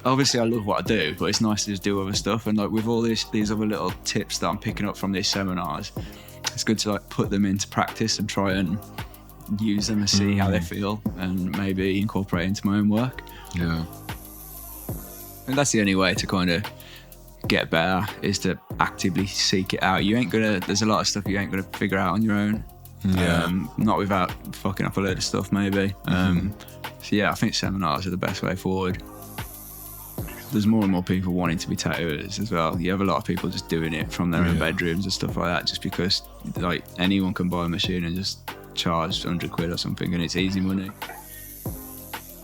obviously I love what I do, but it's nice to just do other stuff. And like with all these other little tips that I'm picking up from these seminars, it's good to like put them into practice and try and use them and see how they feel, and maybe incorporate into my own work. Yeah. And that's the only way to kind of get better, is to actively seek it out. There's a lot of stuff you ain't gonna figure out on your own. Yeah. Not without fucking up a load of stuff maybe. So yeah, I think seminars are the best way forward. There's more and more people wanting to be tattooers as well. You have a lot of people just doing it from their own bedrooms and stuff like that, just because like anyone can buy a machine and just charge 100 quid or something, and it's easy money.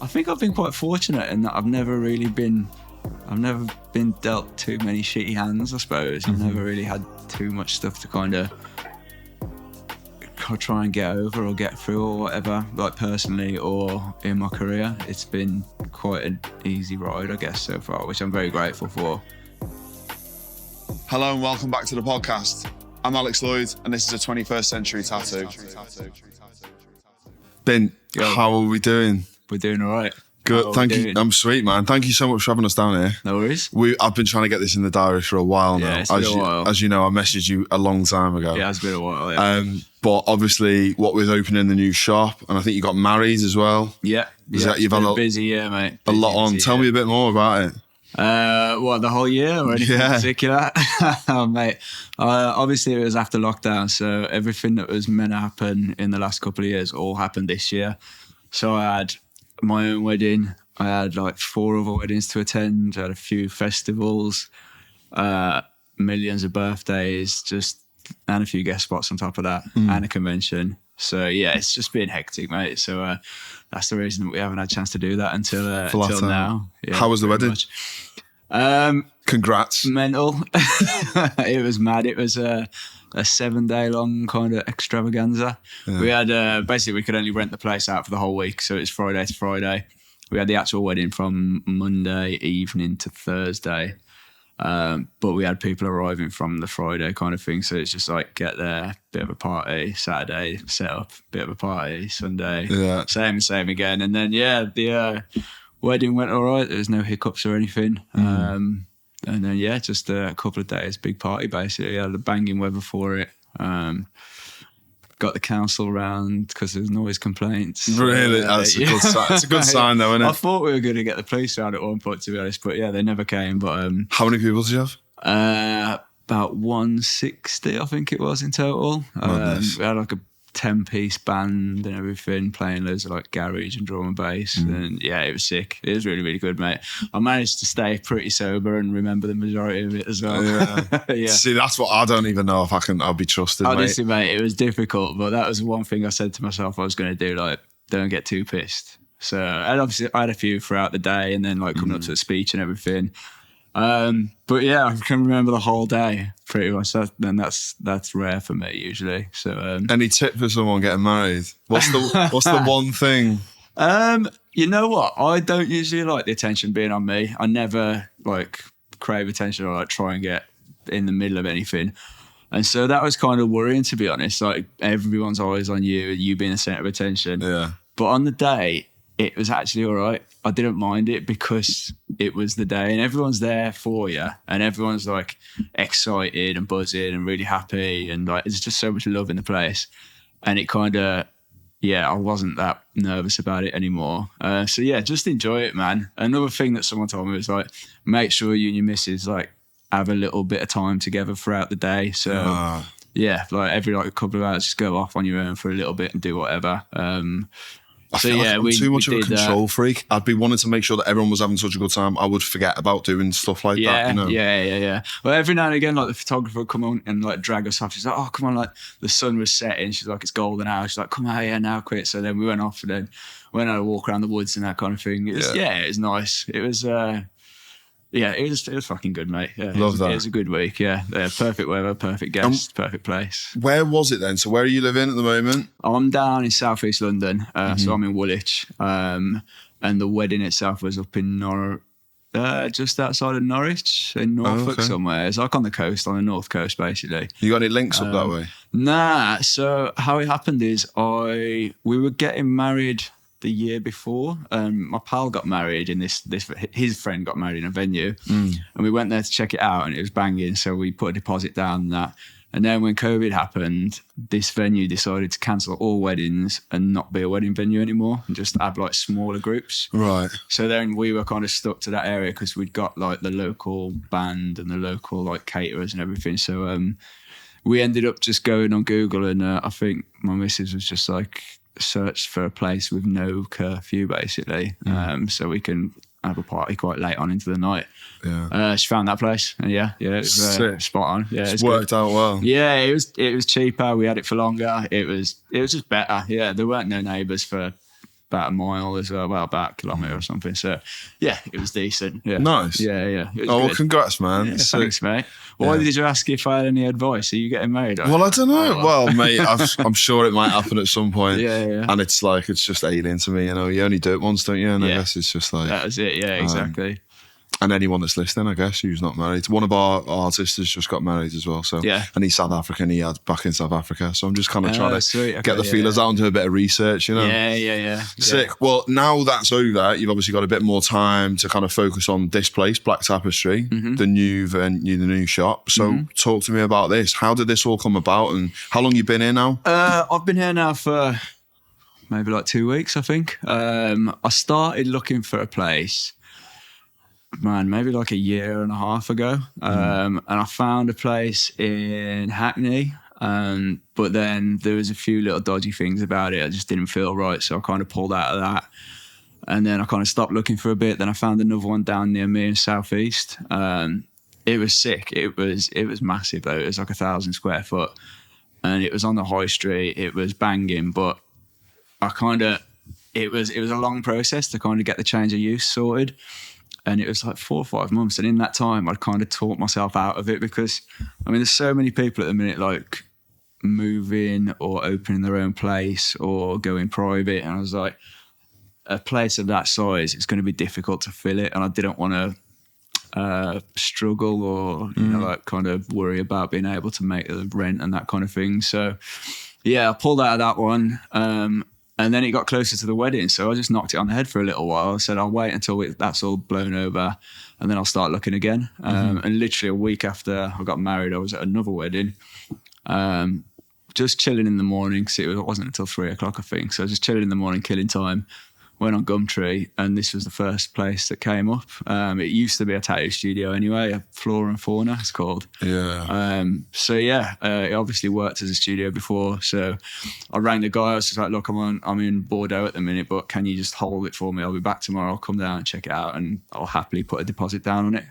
I think I've been quite fortunate in that I've never been dealt too many shitty hands, I suppose. I've never really had too much stuff to kind of try and get over or get through or whatever, like personally or in my career. It's been quite an easy ride, I guess, so far, which I'm very grateful for. Hello and welcome back to the podcast. I'm Alex Lloyd and this is a 21st Century Tattoo. Bintt, how are we doing? We're doing all right. Good, thank you. I'm sweet, man. Thank you so much for having us down here. No worries. I've been trying to get this in the diary for a while now. Yeah, it's been a while. As you know, I messaged you a long time ago. Yeah, it's been a while, yeah. But obviously, what with opening the new shop, and I think you got married as well. Yeah. You've had a busy year, mate. A lot on. Tell me a bit more about it. What, the whole year or anything in particular? Oh, mate. Obviously, it was after lockdown, so everything that was meant to happen in the last couple of years all happened this year. So I had my own wedding. I had like 4 other weddings to attend. I had a few festivals, millions of birthdays, and a few guest spots on top of that, and a convention. So yeah, it's just been hectic, mate. So that's the reason that we haven't had a chance to do that until now. Yeah, how was the wedding? Congrats. Mental. It was mad. It was a 7-day long kind of extravaganza. Yeah. We had basically we could only rent the place out for the whole week, so it's Friday to Friday. We had the actual wedding from Monday evening to Thursday, but we had people arriving from the Friday kind of thing. So it's just like get there, bit of a party, Saturday set up, bit of a party, Sunday, same again. And then the wedding went all right. There was no hiccups or anything. And then just a couple of days, big party basically. Had a banging weather for it. Got the council round because there's noise complaints. Really? That's a good sign. It's a good sign though, isn't it? I thought we were going to get the police round at one point, to be honest, but yeah, they never came. But how many people did you have? About 160, I think it was in total. We had like a 10-piece band and everything, playing loads of like garage and drum and bass. And yeah, it was sick. It was really, really good, mate. I managed to stay pretty sober and remember the majority of it as well. Yeah. See, that's what I don't even know if I'll be trusted. Honestly, mate, it was difficult, but that was one thing I said to myself I was going to do, like, don't get too pissed. So, and obviously I had a few throughout the day and then like coming up to the speech and everything. But yeah, I can remember the whole day pretty much. That's rare for me usually. So, any tip for someone getting married? What's the one thing? You know what? I don't usually like the attention being on me. I never like crave attention or like try and get in the middle of anything. And so that was kind of worrying, to be honest. Like everyone's always on you, and you being the center of attention. Yeah. But on the day, it was actually all right. I didn't mind it because it was the day and everyone's there for you and everyone's like excited and buzzing and really happy and like there's just so much love in the place. And it kind of, I wasn't that nervous about it anymore. So yeah, just enjoy it, man. Another thing that someone told me was like, make sure you and your missus like have a little bit of time together throughout the day. So yeah, like every like a couple of hours, just go off on your own for a little bit and do whatever. I feel like I'm too much of a control freak. I'd be wanting to make sure that everyone was having such a good time. I would forget about doing stuff like that, you know? Yeah. Well, every now and again, like the photographer would come on and like drag us off. She's like, oh, come on, like the sun was setting. She's like, it's golden hour. She's like, come out here now, quick. So then we went off and then went on a walk around the woods and that kind of thing. It was nice. It was, it was fucking good, mate. Yeah, Love that. It was a good week, yeah. Perfect weather, perfect guests, perfect place. Where was it then? So where are you living at the moment? I'm down in South East London, so I'm in Woolwich. And the wedding itself was up in just outside of Norwich, in Norfolk somewhere. It's like on the coast, on the north coast, basically. You got any links up that way? Nah, so how it happened is we were getting married the year before. My pal got married in his friend got married in a venue, and we went there to check it out, and it was banging. So we put a deposit down and that. And then when COVID happened, this venue decided to cancel all weddings and not be a wedding venue anymore and just have like smaller groups. Right. So then we were kind of stuck to that area because we'd got like the local band and the local like caterers and everything. So we ended up just going on Google, and I think my missus was just like searched for a place with no curfew basically, so we can have a party quite late on into the night. Yeah. She found that place, and it was spot on. Yeah, it's worked out well. Yeah, it was cheaper. We had it for longer. It was just better. Yeah, there weren't no neighbours for about a mile as well, about a kilometre or something. So yeah, it was decent. Yeah. Nice. Yeah. Well, congrats, man. Yeah, thanks, mate. Why did you ask if I had any advice? Are you getting married? Well, I don't know. Well, mate, I'm sure it might happen at some point. Yeah. And it's just alien to me. You know, you only do it once, don't you? And I guess it's just like that was it. Yeah, exactly. And anyone that's listening, I guess, who's not married. One of our artists has just got married as well. So and he's South African. He had back in South Africa. So I'm just kind of trying to get the feelers out and do a bit of research, you know. Yeah. Sick. Well, now that's over, you've obviously got a bit more time to kind of focus on this place, Black Tapestry, the new venue, the new shop. So talk to me about this. How did this all come about, and how long you been here now? I've been here now for maybe like 2 weeks, I think. I started looking for a place, maybe like a year and a half ago. And I found a place in Hackney. But then there was a few little dodgy things about it. I just didn't feel right. So I kind of pulled out of that. And then I kind of stopped looking for a bit. Then I found another one down near me in South East. It was sick. It was massive though. It was like 1,000 square foot. And it was on the high street. It was banging, but it was a long process to kind of get the change of use sorted. And it was like 4 or 5 months. And in that time, I'd kind of talked myself out of it because, there's so many people at the minute like moving or opening their own place or going private. And I was like, a place of that size, it's going to be difficult to fill it. And I didn't want to struggle or, like kind of worry about being able to make the rent and that kind of thing. So, yeah, I pulled out of that one. And then it got closer to the wedding, so I just knocked it on the head for a little while. I said, I'll wait until that's all blown over, and then I'll start looking again. And literally a week after I got married, I was at another wedding, just chilling in the morning, because it wasn't until 3 o'clock, I think. So just chilling in the morning, killing time. Went on Gumtree, and this was the first place that came up. It used to be a tattoo studio anyway, a Flora and Fauna, it's called. Yeah. It obviously worked as a studio before. So I rang the guy. I was just like, look, I'm in Bordeaux at the minute, but can you just hold it for me? I'll be back tomorrow. I'll come down and check it out, and I'll happily put a deposit down on it.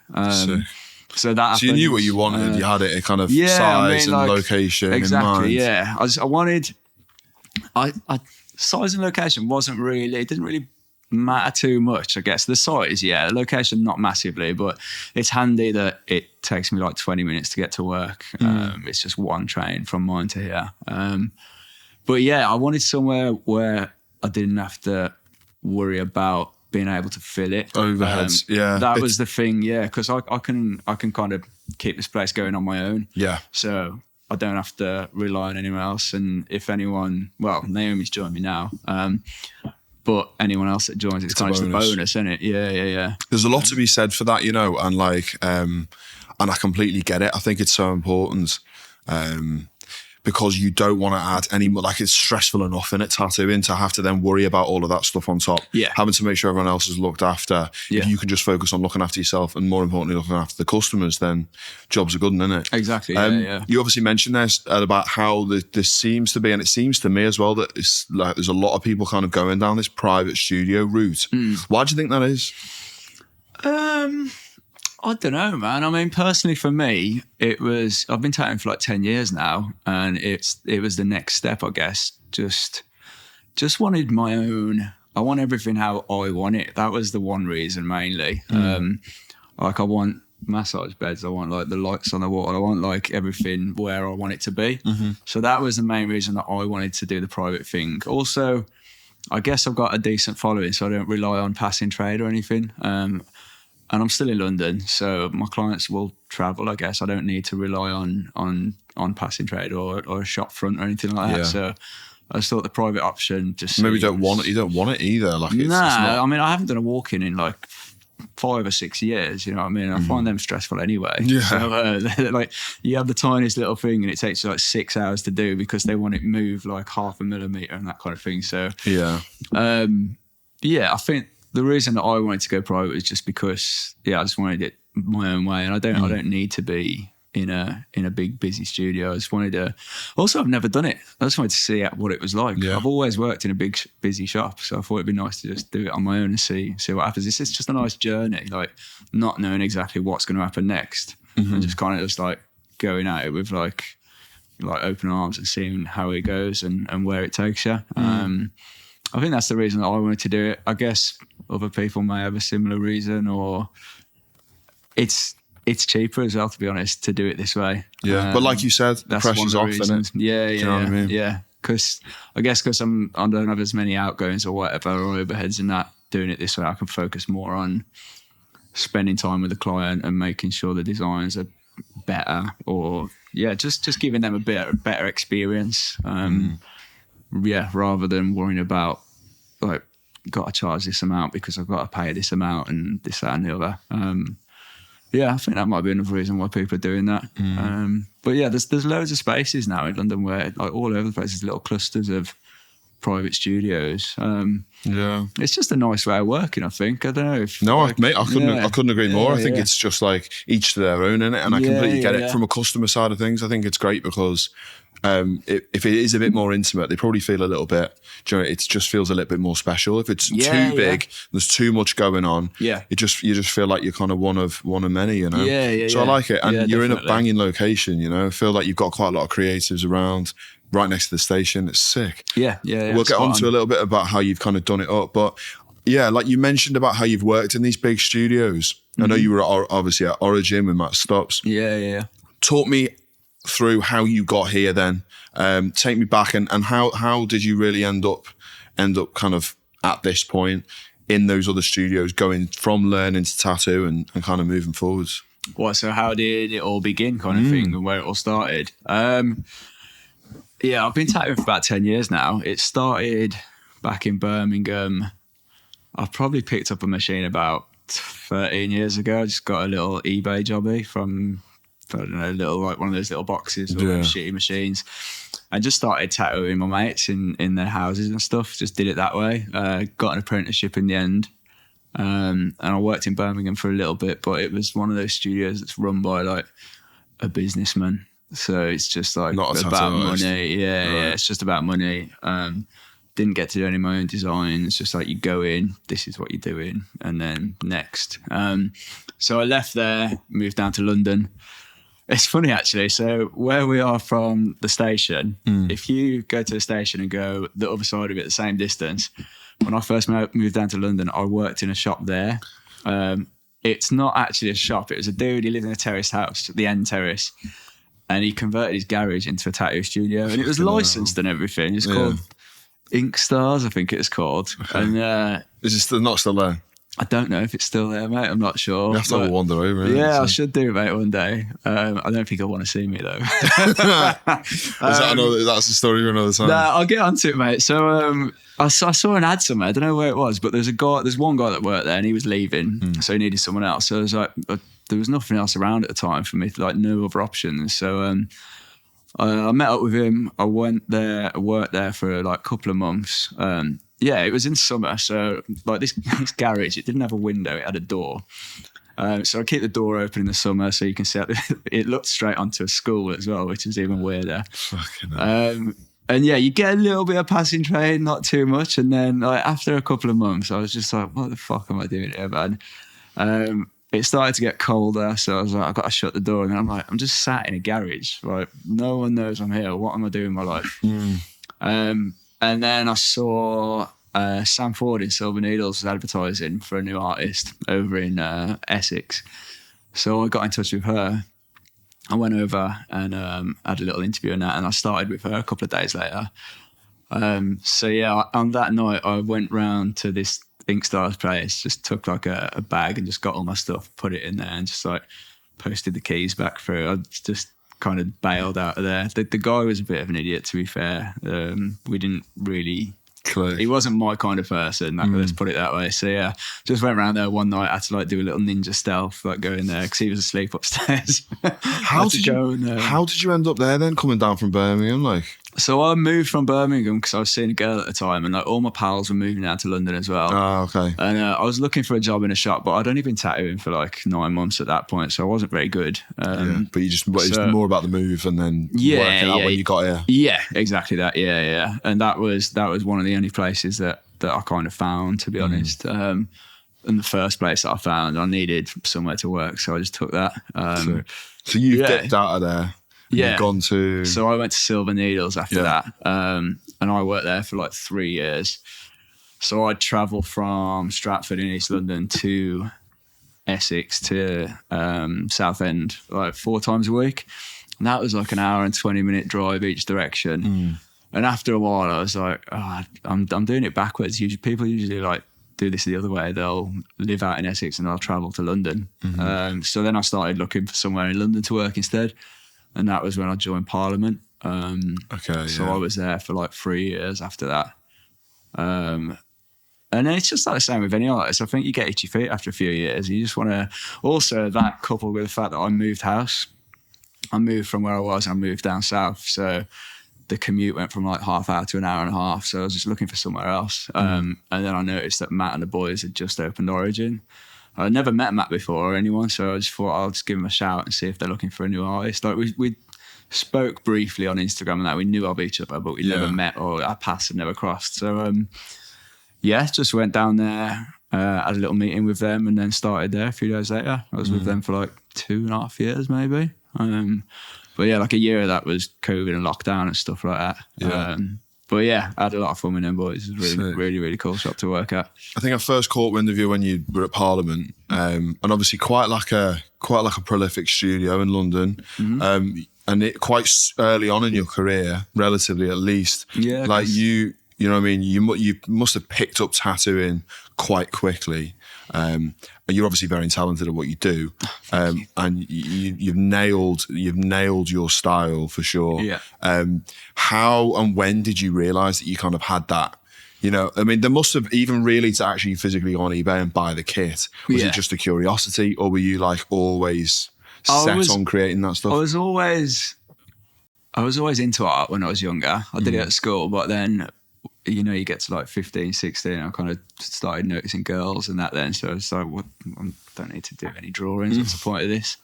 So that happened. So you knew what you wanted. You had it a kind of size and location in mind. Yeah. I wanted. Size and location it didn't really matter too much, I guess. The size, the location not massively, but it's handy that it takes me like 20 minutes to get to work. It's just one train from mine to here. But yeah, I wanted somewhere where I didn't have to worry about being able to fill it. Overheads, That was the thing, because I can kind of keep this place going on my own. Yeah. So I don't have to rely on anyone else. And if anyone, Naomi's joined me now, but anyone else that joins, it's kind of just a bonus, isn't it? Yeah. There's a lot to be said for that, and like, and I completely get it. I think it's so important. Because you don't want to add any more, like it's stressful enough in it, tattooing, to have to then worry about all of that stuff on top. Yeah. Having to make sure everyone else is looked after. Yeah. If you can just focus on looking after yourself and more importantly, looking after the customers, then jobs are good, isn't it? Exactly. Yeah. You obviously mentioned this about how this seems to be, and it seems to me as well that it's like there's a lot of people kind of going down this private studio route. Why do you think that is? I don't know, man. Personally for me, I've been tattooing for like 10 years now, and it was the next step, I guess. Just wanted my own. I want everything how I want it. That was the one reason mainly. Like I want massage beds. I want like the lights on the wall. I want like everything where I want it to be. So that was the main reason that I wanted to do the private thing. Also, I guess I've got a decent following, so I don't rely on passing trade or anything. And I'm still in London, so my clients will travel, I guess. I don't need to rely on passing trade or a shop front or anything like that. So I just thought the private option just Maybe you don't want it either. Like it's not... I mean, I haven't done a walk-in in like 5 or 6 years, you know what I mean? I find them stressful anyway. Yeah. So, like, you have the tiniest little thing and it takes you like 6 hours to do because they want it moved like 0.5 millimeter and that kind of thing. So, I think the reason that I wanted to go private was just because, I just wanted it my own way, and I don't need to be in a big busy studio. I just wanted to. Also, I've never done it. I just wanted to see what it was like. Yeah. I've always worked in a big busy shop, so I thought it'd be nice to just do it on my own and see what happens. It's just a nice journey, like not knowing exactly what's going to happen next, and just kind of just like going at it with like open arms and seeing how it goes and where it takes you. I think that's the reason that I wanted to do it. I guess other people may have a similar reason, or it's cheaper as well, to be honest, to do it this way. Yeah, but like you said, the pressure's off, isn't it? Yeah, you know what I mean? Yeah, because I don't have as many outgoings or whatever or overheads in that. Doing it this way, I can focus more on spending time with the client and making sure the designs are better, or just giving them a better experience. Rather than worrying about like got to charge this amount because I've got to pay this amount and this, that, and the other. I think that might be another reason why people are doing that. But there's loads of spaces now in London where like all over the place there's little clusters of private studios. It's just a nice way of working, I think. I don't know if I couldn't agree more. I think it's just like each to their own, innit? And I completely get it from a customer side of things. I think it's great because if it is a bit more intimate, they probably feel a little bit, it just feels a little bit more special. If it's too big, there's too much going on. You just feel like you're kind of one of many, you know? So I like it. And you're in a banging location, you know? I feel like you've got quite a lot of creatives around right next to the station. It's sick. We'll get on to a little bit about how you've kind of done it up. But like you mentioned about how you've worked in these big studios. I know you were obviously at Origin with Matt Stops. Talk me through how you got here then. Take me back and how did you really end up kind of at this point in those other studios, going from learning to tattoo and kind of moving forwards? So how did it all begin kind of thing, and where it all started? I've been tattooing for about 10 years now. It started back in Birmingham. I probably picked up a machine about 13 years ago. I just got a little eBay jobby from, I don't know, little like one of those little boxes or shitty machines, and just started tattooing my mates in their houses and stuff. Just did it that way. Got an apprenticeship in the end, and I worked in Birmingham for a little bit, but it was one of those studios that's run by like a businessman. So it's just like about money. It's just about money. Didn't get to do any of my own design. It's just like you go in, this is what you're doing, and then next. So I left there, moved down to London. It's funny actually. So where we are from the station, if you go to the station and go the other side of it, the same distance. When I first moved down to London, I worked in a shop there. It's not actually a shop. It was a dude. He lived in a terraced house, the end terrace, and he converted his garage into a tattoo studio, and it was licensed and everything. It's called Ink Stars, I think it's called. Okay. And is it not still there? I don't know if it's still there, mate. I'm not sure. You have to wander over. I should do, mate, one day. I don't think he'll want to see me though. That's the story for another time. Nah, I'll get onto it, mate. So I saw an ad somewhere. I don't know where it was, but there's one guy that worked there, and he was leaving, so he needed someone else. So I was like, there was nothing else around at the time for me, like no other options. So I met up with him. I went there, I worked there for like a couple of months. It was in summer, so like this garage, it didn't have a window, it had a door. So I keep the door open in the summer so you can see it looked straight onto a school as well, which is even weirder. And you get a little bit of passing train, not too much. And then like after a couple of months, I was just like, what the fuck am I doing here, man? It started to get colder, so I was like, I've got to shut the door. And then I'm like, I'm just sat in a garage. Like, no one knows I'm here. What am I doing in my life? And then I saw Sam Ford in Silver Needles was advertising for a new artist over in Essex. So I got in touch with her. I went over and had a little interview and that, and I started with her a couple of days later. On that night, I went round to this Ink Stars place, just took like a bag and just got all my stuff, put it in there, and just like posted the keys back through. I just kind of bailed out of there. The guy was a bit of an idiot, to be fair. We didn't really... He wasn't my kind of person, let's put it that way. So yeah, just went around there one night. I had to like do a little ninja stealth, like go in there because he was asleep upstairs. How did you end up there then, coming down from Birmingham? Like, so I moved from Birmingham because I was seeing a girl at the time, and like all my pals were moving down to London as well. Oh, okay. And I was looking for a job in a shop, but I'd only been tattooing for like 9 months at that point, so I wasn't very good. But it's more about the move and then working out when you got here. Yeah, exactly that. Yeah. And that was one of the only places that I kind of found, to be honest. In the first place that I found, I needed somewhere to work, so I just took that. So you've dipped out of there. Yeah. You've gone to... So I went to Silver Needles after that. And I worked there for like 3 years. So I'd travel from Stratford in East London to Essex to Southend like 4 times a week. And that was like an hour and 20-minute drive each direction. And after a while, I was like, I'm doing it backwards. People usually like do this the other way. They'll live out in Essex and they'll travel to London. So then I started looking for somewhere in London to work instead. And that was when I joined Parliament. So I was there for like 3 years after that. And then it's just like the same with any artist. I think you get itchy feet after a few years. You just want to... Also, that coupled with the fact that I moved house. I moved from where I was, I moved down south. So the commute went from like half hour to an hour and a half. So I was just looking for somewhere else. And then I noticed that Matt and the boys had just opened Origin. I'd never met Matt before or anyone, so I just thought I'll just give them a shout and see if they're looking for a new artist. Like we spoke briefly on Instagram and that. We knew of each other, but we never met, or our paths had never crossed. So just went down there, had a little meeting with them, and then started there a few days later. I was with them for like 2.5 years maybe. But yeah, like a year of that was COVID and lockdown and stuff like that. But yeah, I had a lot of fun with them boys. It was really cool shop to work at. I think I first caught wind of you when you were at Parliament, and obviously quite like a prolific studio in London, and it quite early on in your career, relatively at least. Yeah, like you know what I mean. You must have picked up tattooing quite quickly, and you're obviously very talented at what you do, and you've nailed your style for sure. Yeah. How and when did you realise that you kind of had that? You know, I mean, there must have, even really to actually physically go on eBay and buy the kit. Was it just a curiosity, or were you like always set on creating that stuff? I was always into art when I was younger. I did it at school, but then, you know, you get to like 15, 16, I kind of started noticing girls and that then. So I was like, I don't need to do any drawings. What's the point of this?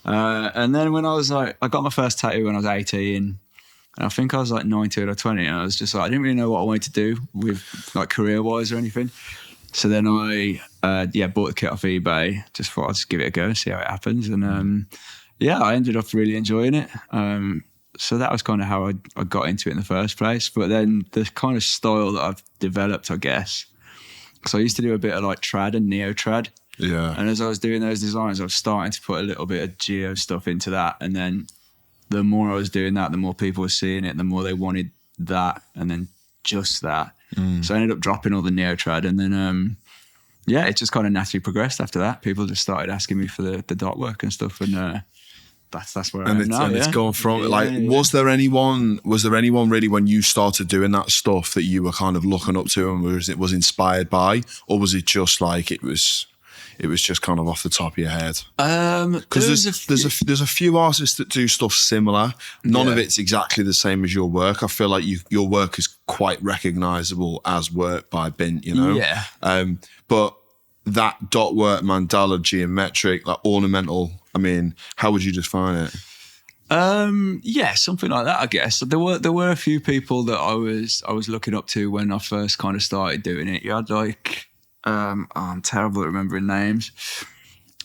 And then when I was like, I got my first tattoo when I was 18. And I think I was like 19 or 20. And I was just like, I didn't really know what I wanted to do with like career-wise or anything. So then I, bought the kit off eBay. Just thought I'd just give it a go and see how it happens. And I ended up really enjoying it. So that was kind of how I got into it in the first place. But then the kind of style that I've developed, I guess, because I used to do a bit of like trad and neo-trad. Yeah. And as I was doing those designs, I was starting to put a little bit of geo stuff into that. And then the more I was doing that, the more people were seeing it, the more they wanted that and then just that. So I ended up dropping all the neo-trad. And then, it just kind of naturally progressed after that. People just started asking me for the dot work and stuff. And that's where I am now. And it's gone from was there anyone really when you started doing that stuff that you were kind of looking up to and was inspired by, or was it just like it was just kind of off the top of your head? Because there's a few artists that do stuff similar. None of it's exactly the same as your work. I feel like your work is quite recognisable as work by Bintt, you know? Yeah. But that dot work, mandala, geometric, like ornamental, I mean, how would you define it? Something like that, I guess. There were a few people that I was looking up to when I first kind of started doing it. You had like I'm terrible at remembering names.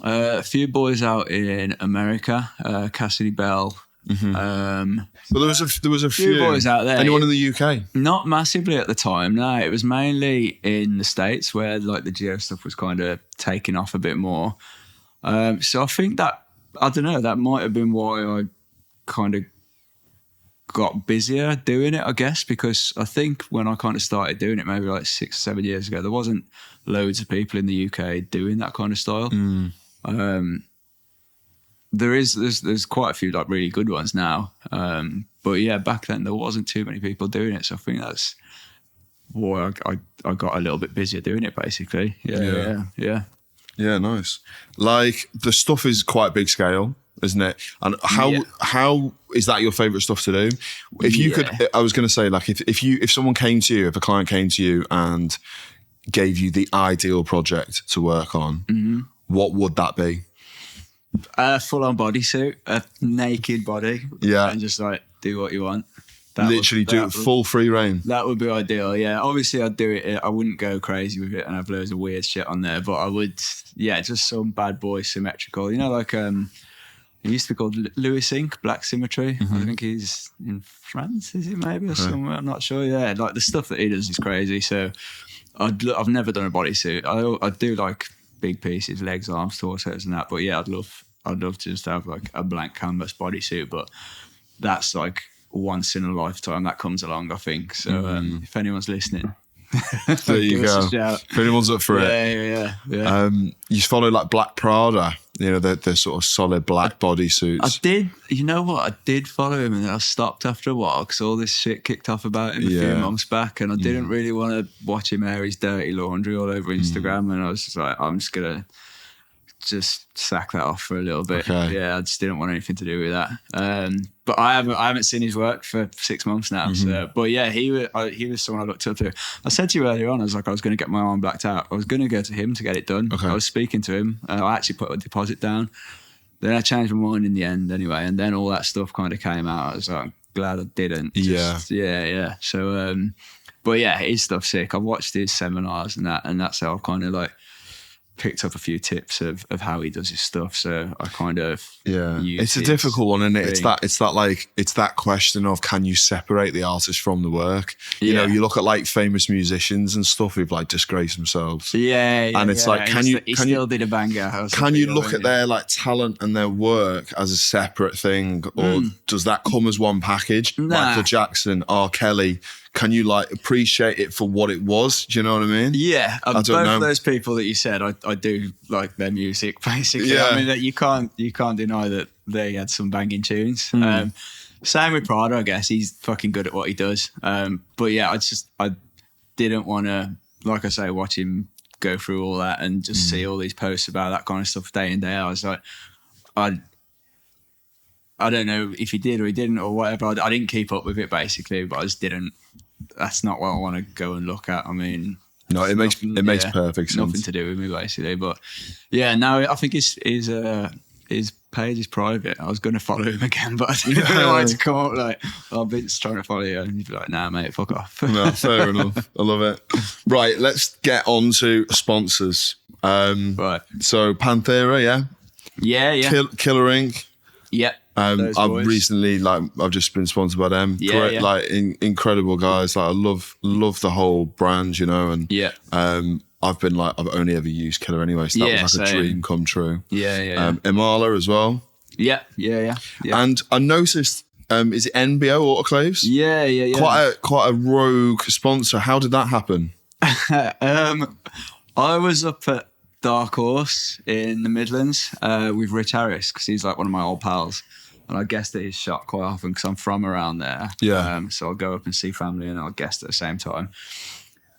A few boys out in America, Cassidy Bell. But there was a few boys out there. Anyone in the UK? Not massively at the time. No, it was mainly in the States where like the geo stuff was kind of taking off a bit more. So I think that, I don't know, that might have been why I kind of got busier doing it, I guess, because I think when I kind of started doing it maybe like 6 or 7 years ago, there wasn't loads of people in the UK doing that kind of style. there's quite a few like really good ones now. But yeah, back then there wasn't too many people doing it, so I think that's why I got a little bit busier doing it, basically. Yeah. Yeah, nice. Like the stuff is quite big scale, isn't it? And how is that your favorite stuff to do? If you could, I was going to say, like if someone came to you, if a client came to you and gave you the ideal project to work on, what would that be? A full-on bodysuit, a naked body, and just like do what you want. Literally do it full free reign. That would be ideal. Yeah, obviously I'd do it. I wouldn't go crazy with it and have loads of weird shit on there, but I would. Yeah, just some bad boy symmetrical. You know, like he used to be called Louis Inc. Black Symmetry. I think he's in France. Is he maybe or somewhere? I'm not sure. Yeah, like the stuff that he does is crazy. So I've never done a bodysuit. I do like big pieces, legs, arms, torsos, and that. But yeah, I'd love to just have like a blank canvas bodysuit. But that's like once in a lifetime that comes along, I think. So if anyone's listening, there you go. If anyone's up for it, yeah. You follow like Black Prada, you know, the sort of solid black bodysuits. I did. You know what? I did follow him, and then I stopped after a while because all this shit kicked off about him a few months back, and I didn't really want to watch him air his dirty laundry all over Instagram, and I was just like, I'm just gonna sack that off for a little bit. Yeah, I just didn't want anything to do with that. But I haven't seen his work for 6 months now. So, but yeah, he was someone I looked up to. I said to you earlier on, I was going to get my arm blacked out. I was going to go to him to get it done. I was speaking to him. I actually put a deposit down. Then I changed my mind in the end anyway. And then all that stuff kind of came out. I was like, I'm glad I didn't. Yeah. So, but yeah, his stuff's sick. I've watched his seminars and that's how I've kind of like picked up a few tips of how he does his stuff. So I kind of it's a difficult one, isn't it? It's that question of, can you separate the artist from the work? You know, you look at like famous musicians and stuff who've like disgraced themselves. And it's like, can you still did a banger? Can you look at their like talent and their work as a separate thing, or does that come as one package? Michael Jackson, R. Kelly. Can you like appreciate it for what it was? Do you know what I mean? Yeah, both of those people that you said, I do like their music basically. I mean, that you can't deny that they had some banging tunes. Same with Prada, I guess. He's fucking good at what he does. But yeah, I didn't want to, like I say, watch him go through all that and just see all these posts about that kind of stuff day in day out. I was like, I don't know if he did or he didn't or whatever. I didn't keep up with it basically, but I just didn't. That's not what I want to go and look at. I mean, no, it makes perfect sense. Nothing to do with me basically, but yeah, no, I think his page is private. I was going to follow him again, but I didn't really want it to come up like, oh, Bintt's trying to follow you, and he'd be like, nah, mate, fuck off. No, fair enough. I love it. Right, let's get on to sponsors. Right. So Panthera, yeah. Killer Inc. Yep. I've recently I've just been sponsored by them. Like incredible guys. Like I love the whole brand, you know. And I've only ever used Killer anyway, so that was like a dream come true. Imala as well. Yeah. And I noticed, is it NBO Autoclaves? Yeah. Quite a rogue sponsor. How did that happen? I was up at Dark Horse in the Midlands with Rich Harris, because he's like one of my old pals, and I guest at his shop quite often because I'm from around there. So I'll go up and see family and I'll guest at the same time.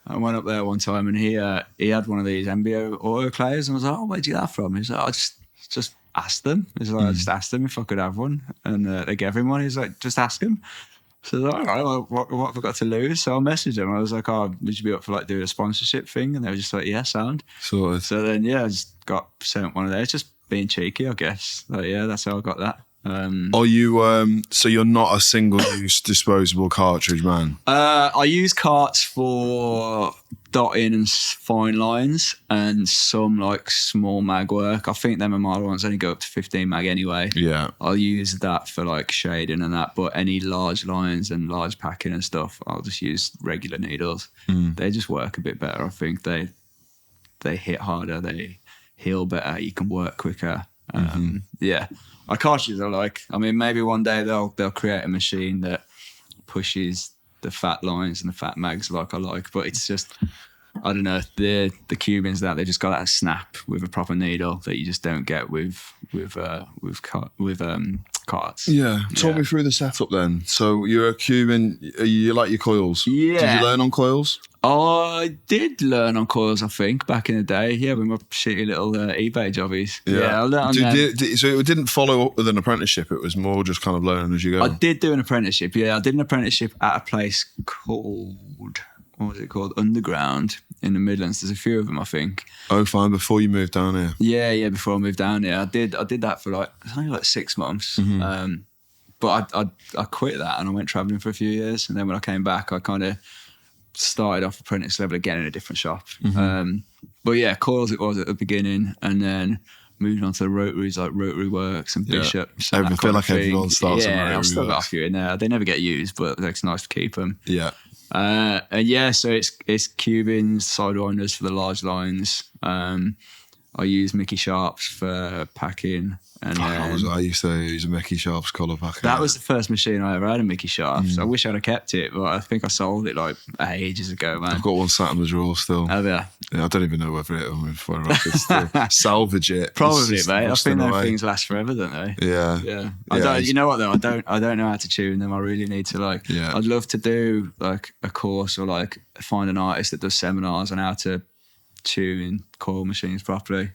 I went up there one time and he had one of these MBO autoclaves, and I was like, oh, where'd you get that from? He's like, I just asked them. He's like, I just asked them if I could have one, and they gave him one. He's like, just ask him. So I was like, all right, what have I got to lose? So I messaged them. I was like, oh, would you be up for like doing a sponsorship thing? And they were just like, yeah, sound. So then, I just got sent one of theirs, just being cheeky, I guess. Like, yeah, that's how I got that. Are you, so you're not a single-use disposable cartridge man? I use carts for dotting and fine lines and some like small mag work. I think them Imala ones only go up to 15 mag anyway. Yeah. I'll use that for like shading and that, but any large lines and large packing and stuff, I'll just use regular needles. They just work a bit better. I think they hit harder, they heal better, you can work quicker. Yeah. My cartridges I like. I mean, maybe one day they'll create a machine that pushes the fat lines and the fat mags like I like, but it's just I don't know, the Cubans that they just got that snap with a proper needle that you just don't get with carts. Yeah. Talk me through the setup then. So you're a Cuban, you like your coils. Yeah. Did you learn on coils? I did learn on coils, I think, back in the day. Yeah, with my shitty little eBay jobbies. Yeah, I learned on them. So it didn't follow up with an apprenticeship. It was more just kind of learning as you go. I did do an apprenticeship. Yeah, I did an apprenticeship at a place called, what was it called? Underground in the Midlands. There's a few of them, I think. Oh, fine. Before you moved down here. Yeah. Before I moved down here, I did that for only 6 months. But I quit that and I went travelling for a few years. And then when I came back, I kind of started off apprentice level again in a different shop. But yeah, coils it was at the beginning, and then moved on to the rotaries like Rotary Works and Bishops. I feel like everyone starts on Rotary I've still got a Works. few in there. They never get used, but it's nice to keep them. Yeah. And yeah, so it's Cubans, sidewinders for the large lines. I use Mickey Sharps for packing. And I used to use a Mickey Sharps collar packer. that was the first machine I ever had, a Mickey Sharps. I wish I'd have kept it, but I think I sold it like ages ago, man. I've got one sat in the drawer still. Have you? Yeah, I don't even know whether I could still salvage it. Probably, It's mate. I rusting think those away. things last forever, don't they? Yeah. Yeah. Yeah, You know what though? I don't know how to tune them. I really need to Yeah. I'd love to do like a course or like find an artist that does seminars on how to tune coil machines properly.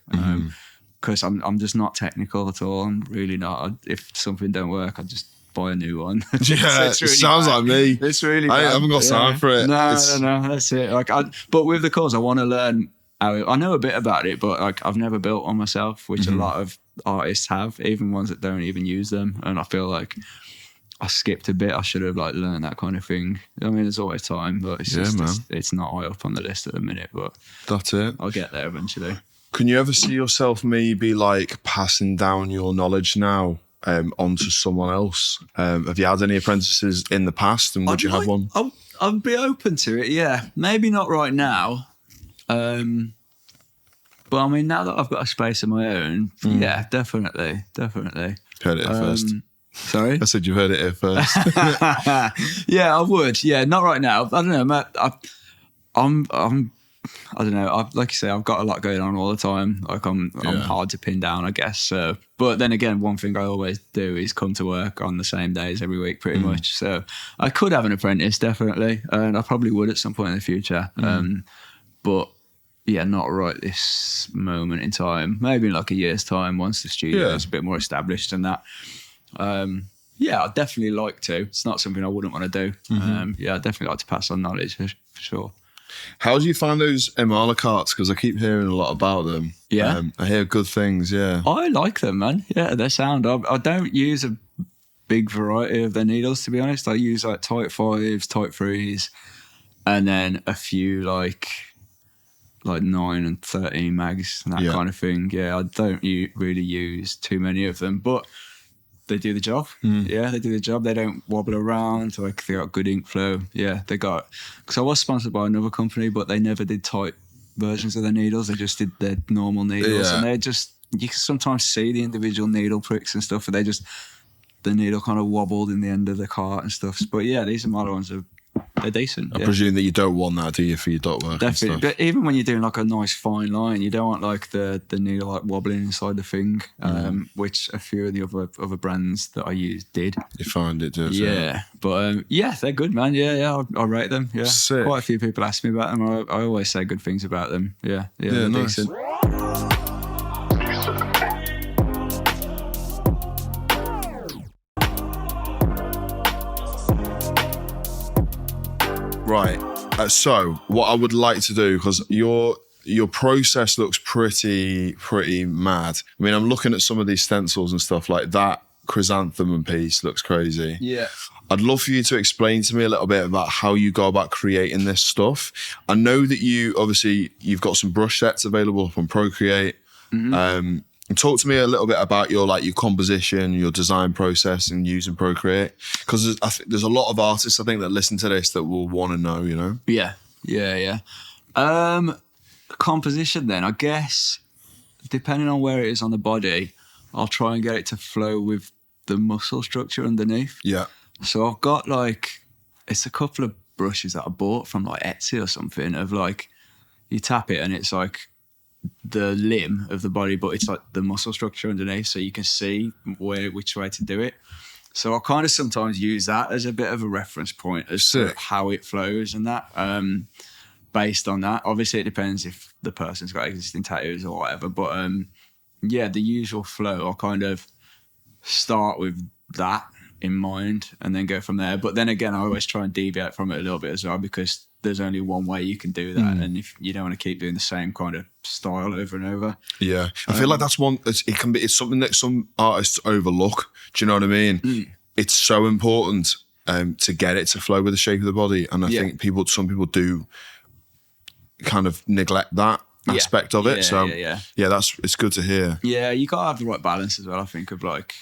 Because I'm just not technical at all. I'm really not. If something don't work, I just buy a new one. Yeah, It's it really sounds bad. like me. It's really I bad. haven't got time for it. No, It's- no, that's it. But with the course, I want to learn how I know a bit about it, but I've never built one myself, which a lot of artists have, even ones that don't even use them. And I feel like I skipped a bit. I should have learned that kind of thing. I mean, there's always time, but it's just man. it's not high up on the list at the minute. But That's it. I'll get there eventually. Can you ever see yourself maybe passing down your knowledge now onto someone else? Have you had any apprentices in the past, and would you have one? I'd be open to it. Yeah, maybe not right now. But I mean, now that I've got a space of my own, yeah, definitely. Heard it here first. Sorry. I said you heard it here first. Yeah, I would. Yeah, not right now. I don't know, Matt. I don't know. Like you say, I've got a lot going on all the time. I'm hard to pin down, I guess. So, but then again, one thing I always do is come to work on the same days every week, pretty much. So I could have an apprentice, definitely, and I probably would at some point in the future. But yeah, not right this moment in time. Maybe in a year's time, once the studio is a bit more established and that. Yeah, I'd definitely like to. It's not something I wouldn't want to do. Yeah, I'd definitely like to pass on knowledge for sure. How do you find those Imala carts? Because I keep hearing a lot about them. Yeah. I hear good things, yeah. I like them, man. Yeah, they sound. I don't use a big variety of their needles, to be honest. I use Type 5s, Type 3s, and then a few like 9 and 13 mags and that kind of thing. Yeah, I don't really use too many of them, but they do the job. Yeah, they do the job. They don't wobble around. They got good ink flow. Yeah, because I was sponsored by another company, but they never did tight versions of their needles. They just did their normal needles, and you can sometimes see the individual needle pricks and stuff, and the needle kind of wobbled in the end of the cart and stuff. But yeah, these are model ones. They're decent. I presume that you don't want that, do you, for your dot work? Definitely. And stuff? But even when you're doing a nice fine line, you don't want the needle wobbling inside the thing, which a few of the other brands that I use did. You find it does. Yeah. But yeah, they're good, man. Yeah, I rate them. Yeah. Sick. Quite a few people ask me about them. I always say good things about them. Yeah, they're nice. decent. Right. So what I would like to do, because your process looks pretty mad. I mean, I'm looking at some of these stencils and stuff like that. Chrysanthemum piece looks crazy. Yeah. I'd love for you to explain to me a little bit about how you go about creating this stuff. I know that you've got some brush sets available from Procreate. Talk to me a little bit about your composition, your design process, and using Procreate, because there's a lot of artists I think that listen to this that will want to know. Yeah. Composition then, I guess, depending on where it is on the body, I'll try and get it to flow with the muscle structure underneath. Yeah. So I've got it's a couple of brushes that I bought from Etsy or something of you tap it and it's like the limb of the body, but it's like the muscle structure underneath, so you can see which way to do it. So I kind of sometimes use that as a bit of a reference point as to how it flows and that. Based on that, obviously it depends if the person's got existing tattoos or whatever. But yeah, the usual flow, I'll kind of start with that in mind and then go from there. But then again, I always try and deviate from it a little bit as well, because there's only one way you can do that, and if you don't want to keep doing the same kind of style over and over. Yeah, I feel like that's one. It's something that some artists overlook. Do you know what I mean? It's so important to get it to flow with the shape of the body, and I think some people do kind of neglect that aspect of it. So it's good to hear. Yeah, you gotta have the right balance as well. I think of like,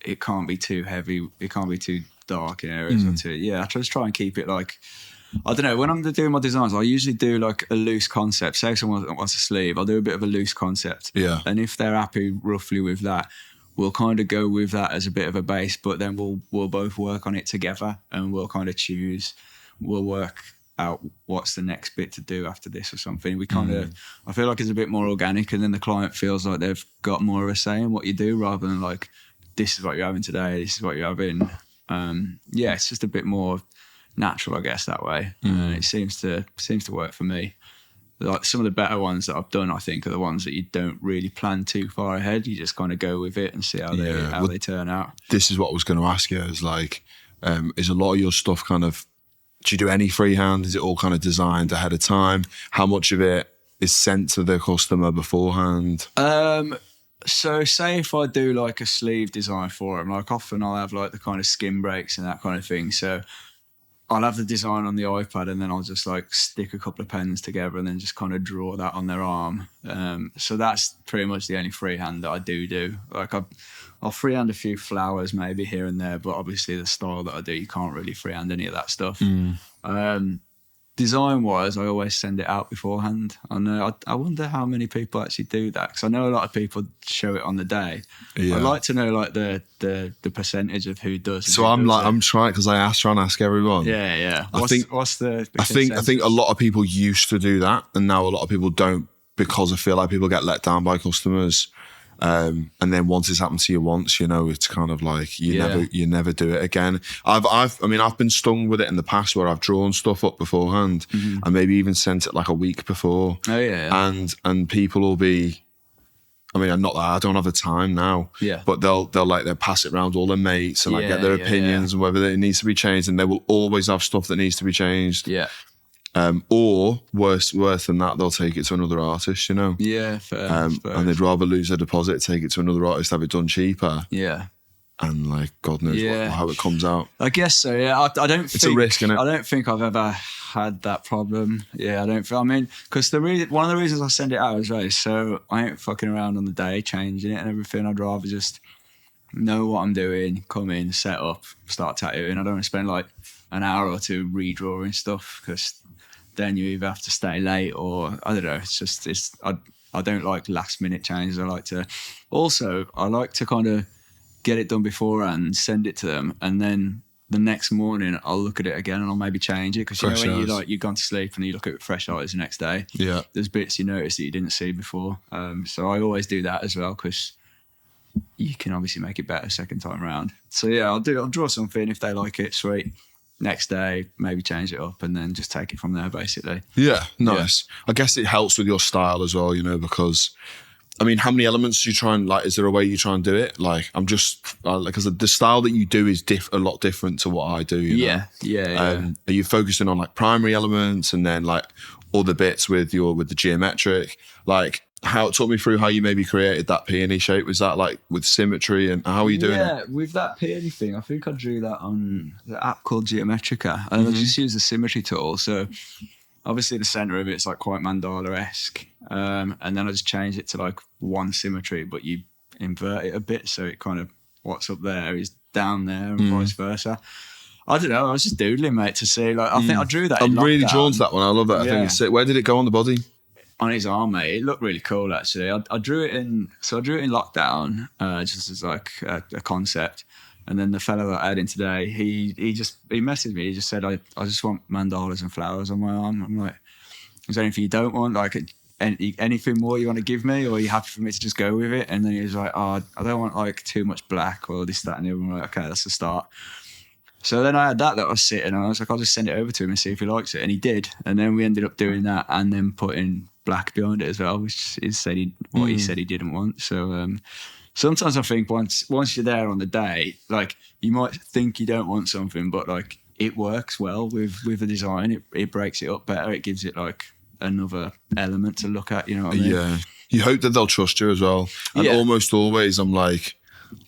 it can't be too heavy, it can't be too dark in areas or too. I just try and keep it like, I don't know, when I'm doing my designs, I usually do like a loose concept. Say if someone wants a sleeve, I'll do a bit of a loose concept. Yeah. And if they're happy roughly with that, we'll kind of go with that as a bit of a base, but then we'll both work on it together, and we'll kind of we'll work out what's the next bit to do after this or something. We kind of, I feel like it's a bit more organic, and then the client feels like they've got more of a say in what you do, rather than like, this is what you're having today, this is what you're having. It's just a bit more natural, I guess, that way. It seems to work for me. Like some of the better ones that I've done, I think, are the ones that you don't really plan too far ahead. You just kind of go with it and see how they turn out. This is what I was going to ask you. Is like, is a lot of your stuff kind of, do you do any freehand? Is it all kind of designed ahead of time? How much of it is sent to the customer beforehand? So say if I do like a sleeve design for them, like often I'll have like the kind of skin breaks and that kind of thing. So I'll have the design on the iPad, and then I'll just like stick a couple of pens together and then just kind of draw that on their arm. So that's pretty much the only freehand that I do. Like I'll freehand a few flowers maybe here and there, but obviously the style that I do, you can't really freehand any of that stuff. Design-wise, I always send it out beforehand. I wonder how many people actually do that, because I know a lot of people show it on the day. Yeah. I'd like to know like the percentage of who does. So I'm trying, because I try and ask everyone. Yeah. I think a lot of people used to do that, and now a lot of people don't, because I feel like people get let down by customers. And then once it's happened to you once, you know, it's kind of like you never do it again. I've been stung with it in the past, where I've drawn stuff up beforehand and maybe even sent it like a week before. Oh yeah. And people will be, I mean, not that I don't have the time now. Yeah. But they'll pass it around all their mates and like get their opinions and whether it needs to be changed, and they will always have stuff that needs to be changed. Yeah. Or worse than that, they'll take it to another artist, you know? Yeah, fair. And they'd rather lose their deposit, take it to another artist, have it done cheaper. Yeah. And like, God knows how it comes out. I guess so, yeah. I don't think... It's a risk, innit? I don't think I've ever had that problem. Yeah, because one of the reasons I send it out as well is so I ain't fucking around on the day, changing it and everything. I'd rather just know what I'm doing, come in, set up, start tattooing. I don't want to spend like an hour or two redrawing stuff, because then you either have to stay late or I don't know. I don't like last minute changes. I like to kind of get it done beforehand, send it to them, and then the next morning I'll look at it again and I'll maybe change it, because you know when you've gone to sleep and you look at it fresh eyes the next day. Yeah, there's bits you notice that you didn't see before. So I always do that as well, because you can obviously make it better second time around. So yeah, I'll draw something. If they like it, sweet. Next day, maybe change it up and then just take it from there, basically. Yeah, nice. Yeah. I guess it helps with your style as well, you know, because, I mean, how many elements do you try and, like, is there a way you try and do it? Like, I'm just, because the style that you do is a lot different to what I do, you know? Yeah. Are you focusing on, like, primary elements and then, like, other bits with the geometric? Like, talk me through how you maybe created that peony shape. Was that like with symmetry, and how are you doing it? Yeah, with that peony thing, I think I drew that on the app called Geometrica, and I just used the symmetry tool. So obviously the center of it's like quite mandala-esque, and then I just changed it to like one symmetry, but you invert it a bit, so it kind of, what's up there is down there, and vice versa. I don't know, I was just doodling, mate, to see. Like, I think I drew that. I'm really drawn to that one. I love that. I think it's sick. Where did it go on the body? On his arm, mate. It looked really cool, actually. I drew it in lockdown, just as like a concept. And then the fellow that I had in today, he messaged me. He just said, I just want mandalas and flowers on my arm. I'm like, is there anything you don't want? Like anything more you want to give me, or are you happy for me to just go with it? And then he was like, oh, I don't want like too much black or this, that, and the other. I'm like, okay, that's the start. So then I had that I was sitting, and I was like, I'll just send it over to him and see if he likes it. And he did. And then we ended up doing that and then putting black behind it as well, which is what he said he didn't want. So sometimes I think once you're there on the day, like you might think you don't want something, but like it works well with the design. It breaks it up better. It gives it like another element to look at, you know what I mean? Yeah. You hope that they'll trust you as well. And almost always I'm like,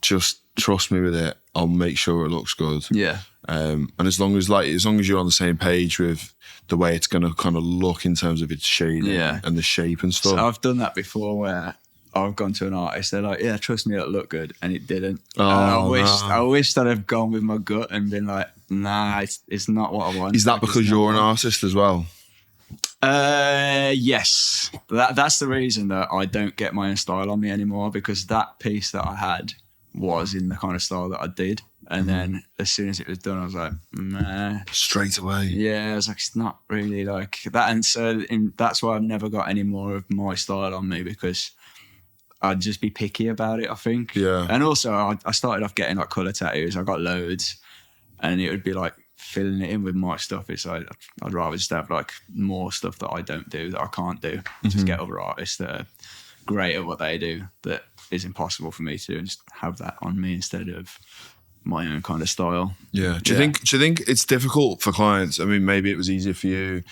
just trust me with it. I'll make sure it looks good. Yeah. And as long as you're on the same page with the way it's going to kind of look in terms of its shading and the shape and stuff. So I've done that before where I've gone to an artist, they're like, yeah, trust me, it'll look good. And it didn't. Oh, I wish that I'd gone with my gut and been like, nah, it's not what I want. Is that because you're an artist as well? Yes. That's the reason that I don't get my own style on me anymore, because that piece that I had was in the kind of style that I did. And then as soon as it was done, I was like, nah. Straight away. Yeah, I was like, it's not really like that. And so that's why I've never got any more of my style on me, because I'd just be picky about it, I think. Yeah. And also I started off getting like colour tattoos. I got loads, and it would be like filling it in with my stuff. It's like, I'd rather just have like more stuff that I don't do, that I can't do. Just get other artists that are great at what they do that is impossible for me to do, and just have that on me instead of my own kind of style. Yeah. Do you think it's difficult for clients? I mean, maybe it was easier for you.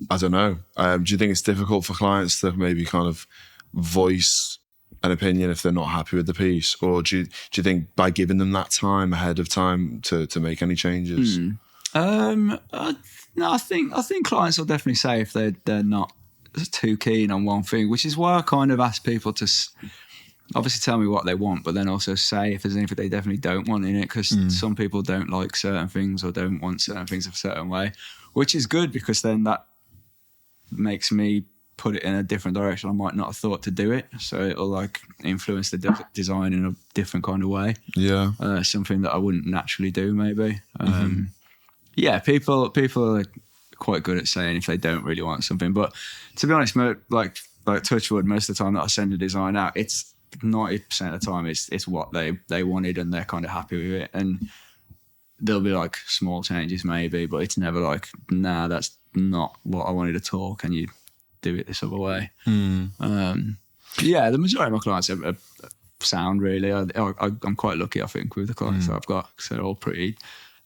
I don't know. Do you think it's difficult for clients to maybe kind of voice an opinion if they're not happy with the piece? Or do you think by giving them that time ahead of time to make any changes? No, I think clients will definitely say if they're not too keen on one thing, which is why I kind of ask people to obviously tell me what they want, but then also say if there's anything they definitely don't want in it, because some people don't like certain things or don't want certain things a certain way, which is good, because then that makes me put it in a different direction. I might not have thought to do it, so it'll like influence the design in a different kind of way. Yeah, something that I wouldn't naturally do, maybe. Yeah, people are quite good at saying if they don't really want something, but to be honest, like touch wood, most of the time that I send a design out, it's 90% of the time it's what they wanted, and they're kind of happy with it. And there'll be like small changes maybe, but it's never like, nah, that's not what I wanted at all. Can you do it this other way? Yeah, the majority of my clients are sound, really. I'm quite lucky, I think, with the clients that I've got, because they're all pretty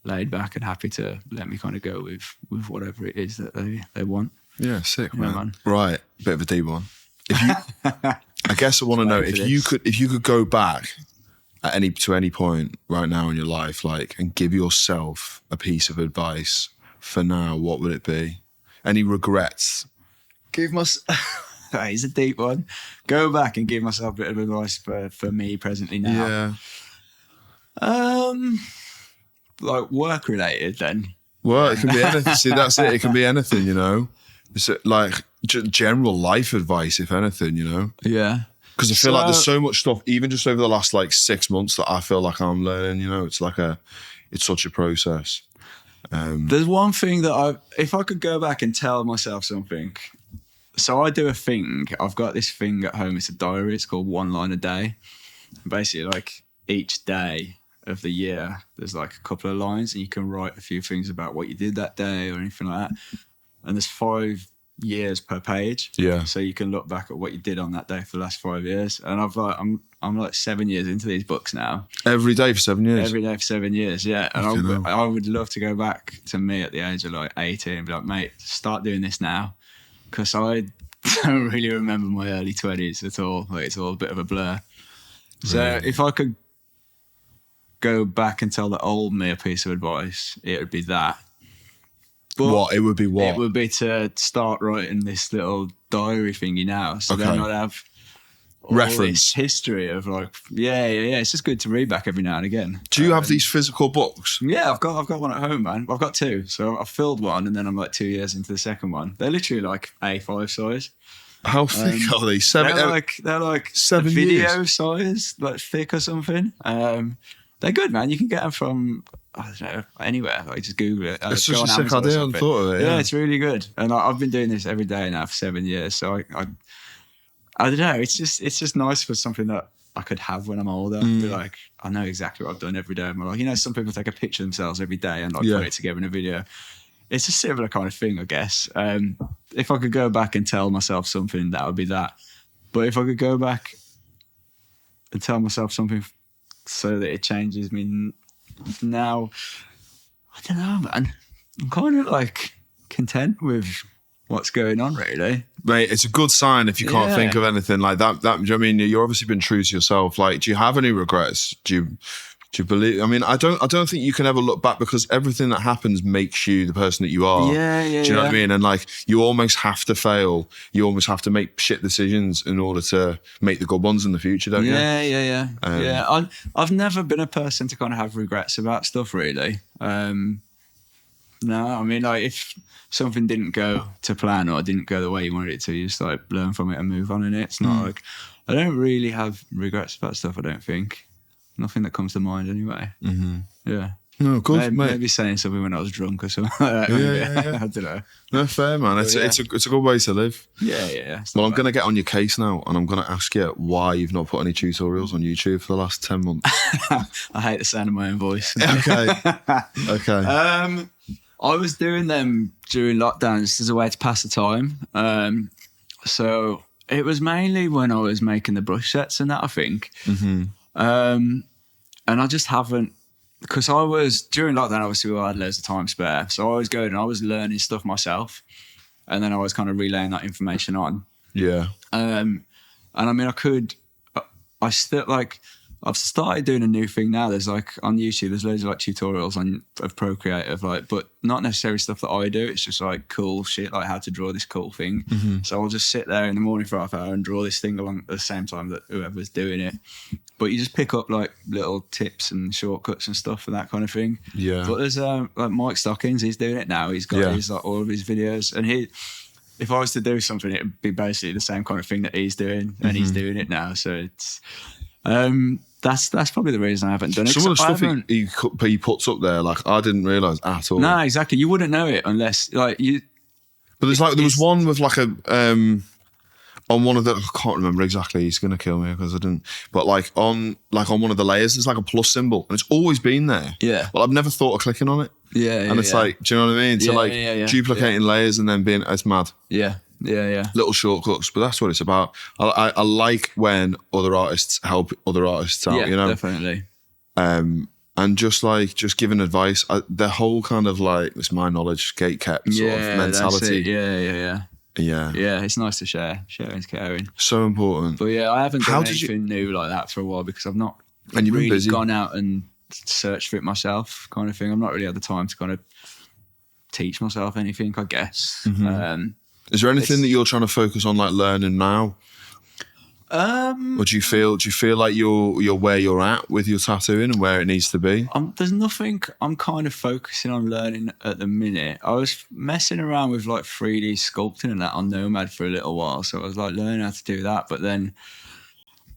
laid back and happy to let me kind of go with whatever it is that they want. Yeah, sick, man. Right, bit of a deep one. If you, I guess I want to know if you could go back at any point right now in your life, like, and give yourself a piece of advice for now, what would it be? Any regrets? It's a deep one. Go back and give myself a bit of advice for me presently now. Yeah. Like work related then. Well, it can be anything. See, that's it. It can be anything, you know. It's like general life advice, if anything, you know. Yeah. Because I feel like there's so much stuff, even just over the last like 6 months, that I feel like I'm learning. You know, it's such a process. There's one thing that if I could go back and tell myself something. So I do a thing. I've got this thing at home. It's a diary. It's called One Line a Day. Basically, like each day of the year, there's like a couple of lines, and you can write a few things about what you did that day or anything like that. And there's 5 years per page. Yeah. So you can look back at what you did on that day for the last 5 years. And I'm like 7 years into these books now. Every day for 7 years? Every day for 7 years, yeah. And I would love to go back to me at the age of like 18 and be like, mate, start doing this now. Because I don't really remember my early 20s at all. Like, it's all a bit of a blur. So if I could go back and tell the old me a piece of advice, it would be that. But it would be what? It would be to start writing this little diary thingy now. So then I'd have reference history of like, yeah. It's just good to read back every now and again. Do you have these physical books? Yeah, I've got one at home, man. I've got 2. So I've filled one, and then I'm like 2 years into the second one. They're literally like A5 size. How thick are they? They're like 7 video years. size, like thick or something. They're good, man. You can get them from I don't know, anywhere. Like just Google it. It's go such on a sick Amazon or idea. I something. thought of it. Yeah, Yeah. it's really good. And I've been doing this every day now for 7 years. So I don't know. It's just nice for something that I could have when I'm older. Be like, I know exactly what I've done every day of my life. You know, some people take a picture of themselves every day and like put it together in a video. It's a similar kind of thing, I guess. If I could go back and tell myself something, that would be that. But if I could go back and tell myself something so that it changes me now, I don't know, man. I'm kind of like content with what's going on, really. Mate, it's a good sign if you can't think of anything like that. Do you know what I mean? You've obviously been true to yourself. Like, do you have any regrets? Do you believe? I mean, I don't think you can ever look back, because everything that happens makes you the person that you are. Yeah. Do you know what I mean? And like, you almost have to fail. You almost have to make shit decisions in order to make the good ones in the future, don't you? Yeah. I've never been a person to kind of have regrets about stuff, really. No, I mean, like, if something didn't go to plan or didn't go the way you wanted it to, you just like learn from it and move on in it. It's not like, I don't really have regrets about stuff, I don't think. Nothing that comes to mind anyway. Yeah. No, good, mate. Maybe saying something when I was drunk or something like that. Yeah. I don't know. No, fair, man. It's a good way to live. Yeah. Well, I'm going to get on your case now, and I'm going to ask you why you've not put any tutorials on YouTube for the last 10 months. I hate the sound of my own voice. Okay. I was doing them during lockdown just as a way to pass the time. So it was mainly when I was making the brush sets and that, I think. And I just haven't, because during lockdown, obviously I had loads of time spare. So I was going and I was learning stuff myself. And then I was kind of relaying that information on. Yeah. And I mean, I've started doing a new thing now. There's like on YouTube, there's loads of like tutorials of Procreate but not necessarily stuff that I do. It's just like cool shit, like how to draw this cool thing. So I'll just sit there in the morning for half an hour and draw this thing along at the same time that whoever's doing it. But you just pick up like little tips and shortcuts and stuff and that kind of thing. Yeah. But there's like Mike Stockings, he's doing it now. He's got his like all of his videos, and if I was to do something, it'd be basically the same kind of thing that he's doing, and he's doing it now. So it's that's probably the reason I haven't done it. Some of the stuff he puts up there, like, I didn't realise at all. No, exactly. You wouldn't know it unless like you. But there was one with like a on one of the, I can't remember exactly. He's gonna kill me because I didn't. But like on one of the layers, there's like a plus symbol, and it's always been there. Yeah. Well, I've never thought of clicking on it. And it's like, do you know what I mean? So like duplicating layers and then it's mad. Yeah. Little shortcuts, but that's what it's about. I like when other artists help other artists out, you know? Definitely. And just giving advice. The whole kind of like, it's my knowledge, gatekept sort of mentality. Yeah, it's nice to share. Sharing's caring. So important. But yeah, I haven't done anything new like that for a while because I've not really gone out and searched for it myself, kind of thing. I've not really had the time to kind of teach myself anything, I guess. Is there anything that you're trying to focus on, like learning now? Or do you feel like you're where you're at with your tattooing and where it needs to be? There's nothing I'm kind of focusing on learning at the minute. I was messing around with like 3D sculpting and that on Nomad for a little while, so I was like learning how to do that, but then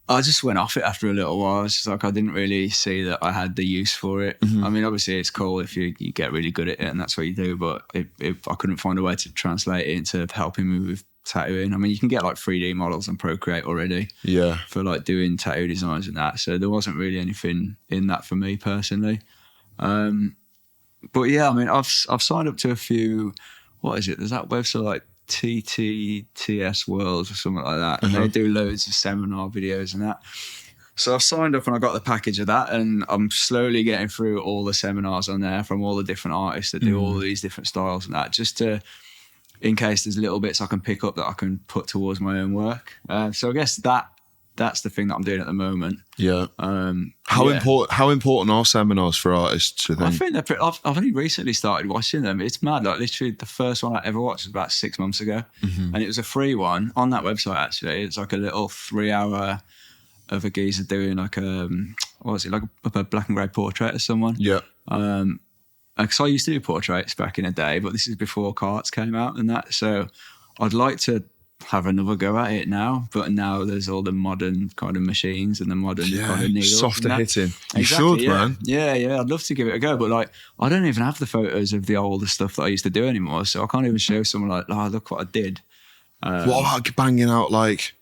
I just went off it after a little while. It's just like I didn't really see that I had the use for it. I mean, obviously it's cool if you get really good at it and that's what you do, but if I couldn't find a way to translate it into helping me with tattooing. I mean, you can get like 3D models on Procreate already for like doing tattoo designs and that, so there wasn't really anything in that for me personally. But yeah, I mean, I've signed up to a few, what is it, there's that website like TTTS World or something like that, and they do loads of seminar videos and that. So I've signed up and I got the package of that, and I'm slowly getting through all the seminars on there from all the different artists that do all these different styles and that, just to, in case there's little bits I can pick up that I can put towards my own work. So I guess that's the thing that I'm doing at the moment. Yeah. How important are seminars for artists, do you think? I think they're I've only recently started watching them. It's mad. Like literally the first one I ever watched was about 6 months ago. And it was a free one on that website actually. It's like a little 3-hour of a geezer doing like what was it, like a black and grey portrait of someone. Yeah. Because I used to do portraits back in the day, but this is before carts came out and that. So I'd like to have another go at it now. But now there's all the modern kind of machines and the modern kind of needles. Softer hitting. You Exactly, should, man. Yeah. I'd love to give it a go, but like I don't even have the photos of the older stuff that I used to do anymore, so I can't even show someone like, oh, look what I did. What about banging out like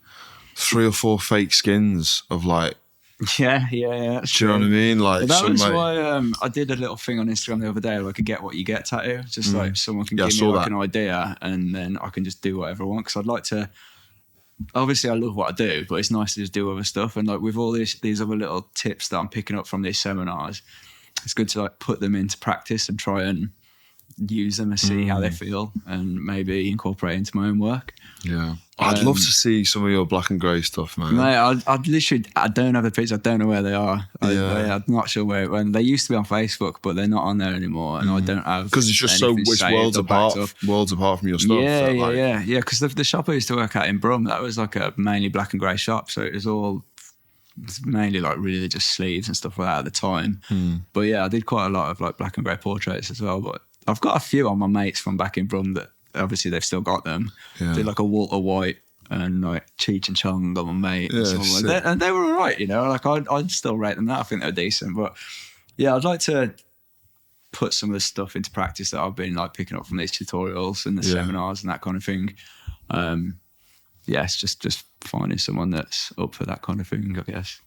3 or 4 fake skins of like? Yeah. Do you know what I mean? Like that was why I did a little thing on Instagram the other day, like a get what you get tattoo. Just like someone can give me like an idea, and then I can just do whatever I want. Because I'd like to. Obviously, I love what I do, but it's nice to just do other stuff. And like with all these other little tips that I'm picking up from these seminars, it's good to like put them into practice and try and use them and see how they feel, and maybe incorporate into my own work. Yeah, I'd love to see some of your black and grey stuff, man. Mate, I don't have the pictures. I don't know where they are. I'm not sure where it went. They used to be on Facebook, but they're not on there anymore, and I don't have, because it's just so it's worlds apart from your stuff. Yeah. Because the shop I used to work at in Brum, that was like a mainly black and grey shop, so it's mainly like really just sleeves and stuff like that at the time. But yeah, I did quite a lot of like black and grey portraits as well. But I've got a few on my mates from back in Brum that obviously they've still got them. Yeah. Did like a Walter White and like Cheech and Chong on my mate. Yeah, and they were all right, you know. Like I'd still rate them that. I think they're decent. But yeah, I'd like to put some of the stuff into practice that I've been like picking up from these tutorials and the seminars and that kind of thing. It's just finding someone that's up for that kind of thing, I guess.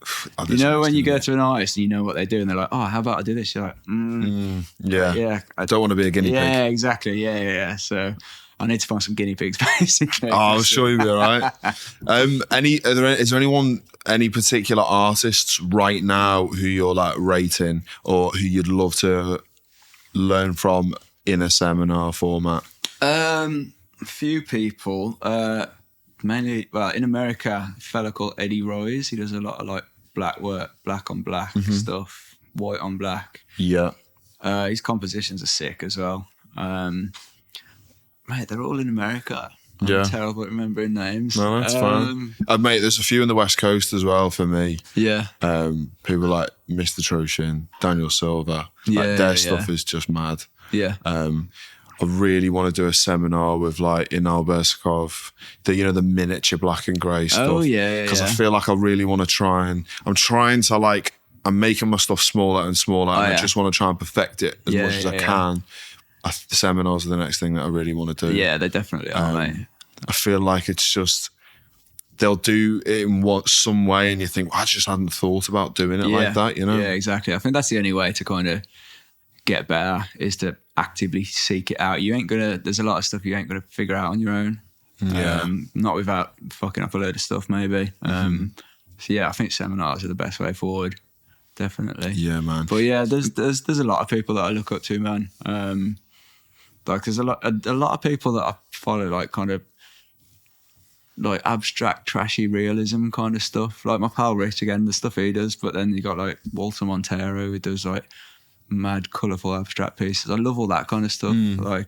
You know, when you go to an artist and you know what they do and they're like, oh, how about I do this? You're like, I don't want to be a guinea pig. Yeah, exactly. Yeah. So I need to find some guinea pigs, basically. Oh, I'm sure you'll be all right. Is there any particular artists right now who you're like rating or who you'd love to learn from in a seminar format? A few people. Mainly, well, in America, a fella called Eddie Royce. He does a lot of like black work, black on black stuff, white on black. Yeah. His compositions are sick as well. Mate, they're all in America. I'm terrible at remembering names. No, that's fine. Mate, there's a few in the West Coast as well for me. Yeah. People like Mr. Troshin, Daniel Silver. Like their stuff is just mad. Yeah. I really want to do a seminar with like Inal Bersikov, the miniature black and grey stuff. Oh yeah. Because I feel like I really want to try and I'm making my stuff smaller and smaller, and I just want to try and perfect it as much as I can. The seminars are the next thing that I really want to do. Yeah, they definitely are, mate. I feel like it's just they'll do it in some way, and you think, I just hadn't thought about doing it like that, you know? Yeah, exactly. I think that's the only way to kind of get better is to actively seek it out. There's a lot of stuff you ain't gonna figure out on your own. Yeah. Not without fucking up a load of stuff, maybe. So yeah, I think seminars are the best way forward. Definitely. Yeah, man. But yeah, there's a lot of people that I look up to, man. Like there's a lot of people that I follow, like kind of like abstract, trashy realism kind of stuff. Like my pal Rich, again, the stuff he does. But then you got like Walter Montero, who does like mad, colourful abstract pieces. I love all that kind of stuff. Like,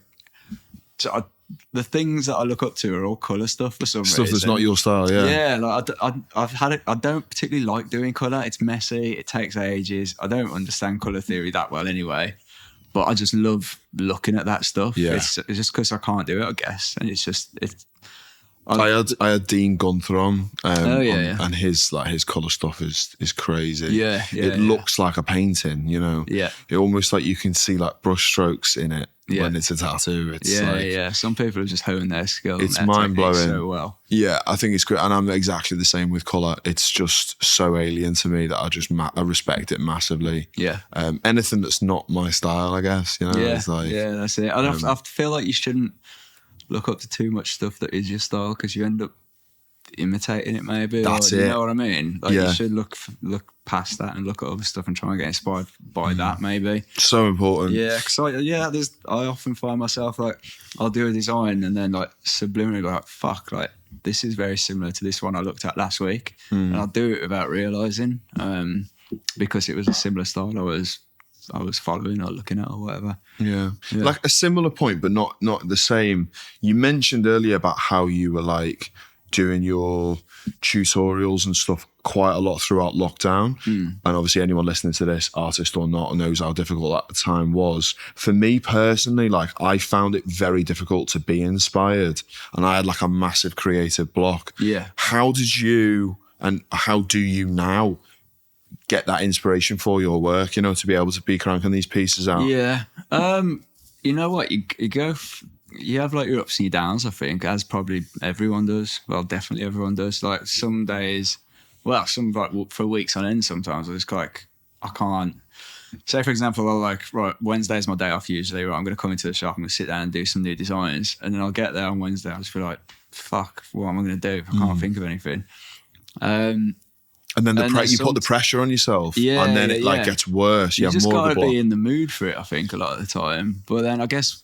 the things that I look up to are all colour stuff for some reason. Stuff that's not your style, yeah. Yeah, like I've had it. I don't particularly like doing colour. It's messy. It takes ages. I don't understand colour theory that well anyway. But I just love looking at that stuff. Yeah. It's just because I can't do it, I guess. And I had Dean Gunther on, and his colour stuff is crazy. Yeah, it looks like a painting, you know. Yeah, it almost like you can see like brush strokes in it when it's a tattoo. It's Some people have just honed their skill. It's mind blowing so well. Yeah, I think it's great, and I'm exactly the same with colour. It's just so alien to me that I just I respect it massively. Yeah, anything that's not my style, I guess. You know, it's like, that's it. I feel like you shouldn't look up to too much stuff that is your style because you end up imitating it, maybe. That's it. You know what I mean? Like you should look past that and look at other stuff and try and get inspired by that, maybe. So important. Yeah, because I often find myself like I'll do a design and then like subliminally like fuck, like this is very similar to this one I looked at last week, and I'll do it without realising, because it was a similar style I was following or looking at or whatever. Yeah. Like a similar point, but not the same. You mentioned earlier about how you were like doing your tutorials and stuff quite a lot throughout lockdown. And obviously anyone listening to this, artist or not, knows how difficult that time was. For me personally, like I found it very difficult to be inspired, and I had like a massive creative block. Yeah. How did you, and how do you now get that inspiration for your work, you know, to be able to be cranking these pieces out? Yeah. You know what? You go. You have like your ups and your downs, I think, as probably everyone does. Well, definitely everyone does. Like some days, well, some like for weeks on end sometimes, I just like, I can't. Say, for example, I'll like, right, Wednesday's my day off usually, right, I'm going to come into the shop, I'm going to sit down and do some new designs. And then I'll get there on Wednesday, I just feel like, fuck, what am I going to do? I can't think of anything. And then you put the pressure on yourself, and then it like gets worse. You have just more got of to a block. be in the mood for it, I think, a lot of the time. But then I guess,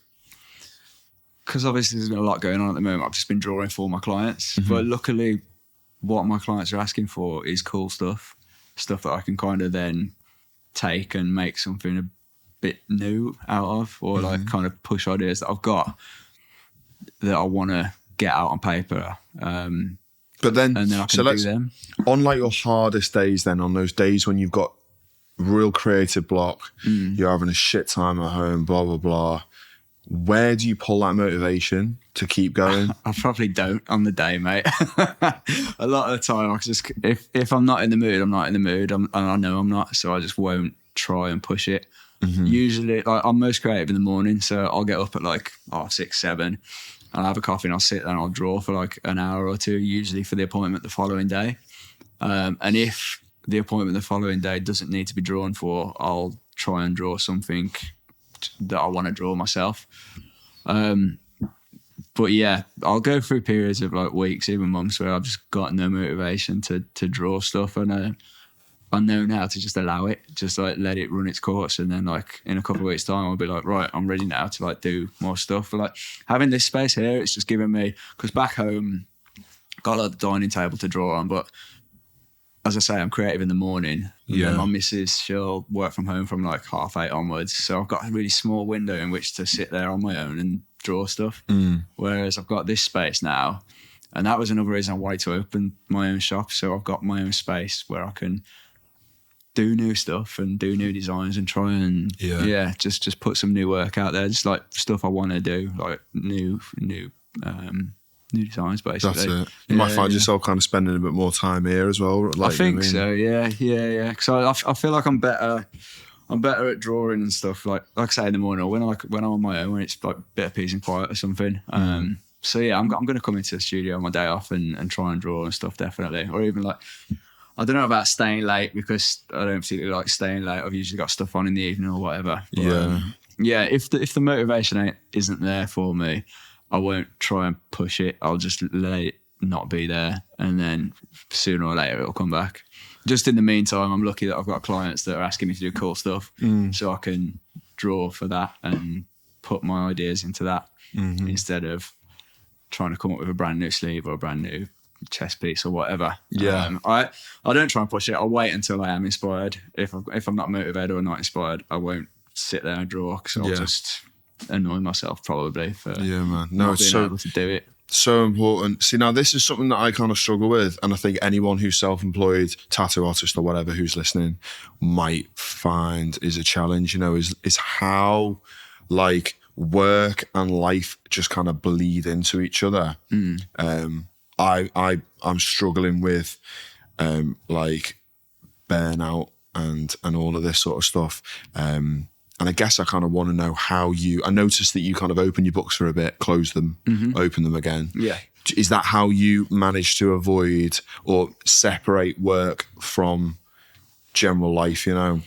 because obviously there's been a lot going on at the moment, I've just been drawing for my clients. But luckily, what my clients are asking for is cool stuff that I can kind of then take and make something a bit new out of, or like kind of push ideas that I've got that I want to get out on paper. But then, and then I can do them. On like your hardest days, then on those days when you've got real creative block, you're having a shit time at home, blah blah blah. Where do you pull that motivation to keep going? I probably don't on the day, mate. A lot of the time, I just if I'm not in the mood, I'm not in the mood, and I know I'm not, so I just won't try and push it. Usually, like I'm most creative in the morning, so I'll get up at like 6, 7. I'll have a coffee and I'll sit there and I'll draw for like an hour or two, usually for the appointment the following day. And if the appointment the following day doesn't need to be drawn for, I'll try and draw something that I want to draw myself. But yeah, I'll go through periods of like weeks, even months, where I've just got no motivation to draw stuff. And I know now to just allow it, just like let it run its course. And then like in a couple of weeks time, I'll be like, right, I'm ready now to like do more stuff. But like having this space here, it's just giving me, because back home, got like the dining table to draw on, but as I say, I'm creative in the morning. Yeah. My missus, she'll work from home from like 8:30 onwards. So I've got a really small window in which to sit there on my own and draw stuff. Whereas I've got this space now. And that was another reason I wanted to open my own shop. So I've got my own space where I can do new stuff and do new designs and try and just put some new work out there. Just like stuff I want to do, like new designs, basically. That's it. You might find yourself kind of spending a bit more time here as well. Like, I think so. Yeah. Because I feel like I'm better at drawing and stuff. Like I say in the morning, or when I'm on my own, when it's like a bit of peace and quiet or something. So yeah, I'm going to come into the studio on my day off and try and draw and stuff, definitely. Or even like, I don't know about staying late, because I don't particularly like staying late. I've usually got stuff on in the evening or whatever. But, if the motivation isn't there for me, I won't try and push it. I'll just let it not be there, and then sooner or later it'll come back. Just in the meantime, I'm lucky that I've got clients that are asking me to do cool stuff, so I can draw for that and put my ideas into that instead of trying to come up with a brand new sleeve or a brand new chest piece or whatever. I don't try and push it. I'll wait until I am inspired. If I'm not motivated or not inspired, I won't sit there and draw, because I'll just annoy myself probably for not being able to do it. So important. See, now this is something that I kind of struggle with, and I think anyone who's self-employed, tattoo artist or whatever who's listening might find is a challenge, you know, is how like work and life just kind of bleed into each other. I'm struggling with like burnout and all of this sort of stuff. And I guess I kind of want to know how I noticed that you kind of open your books for a bit, close them, open them again. Yeah. Is that how you manage to avoid or separate work from general life, you know?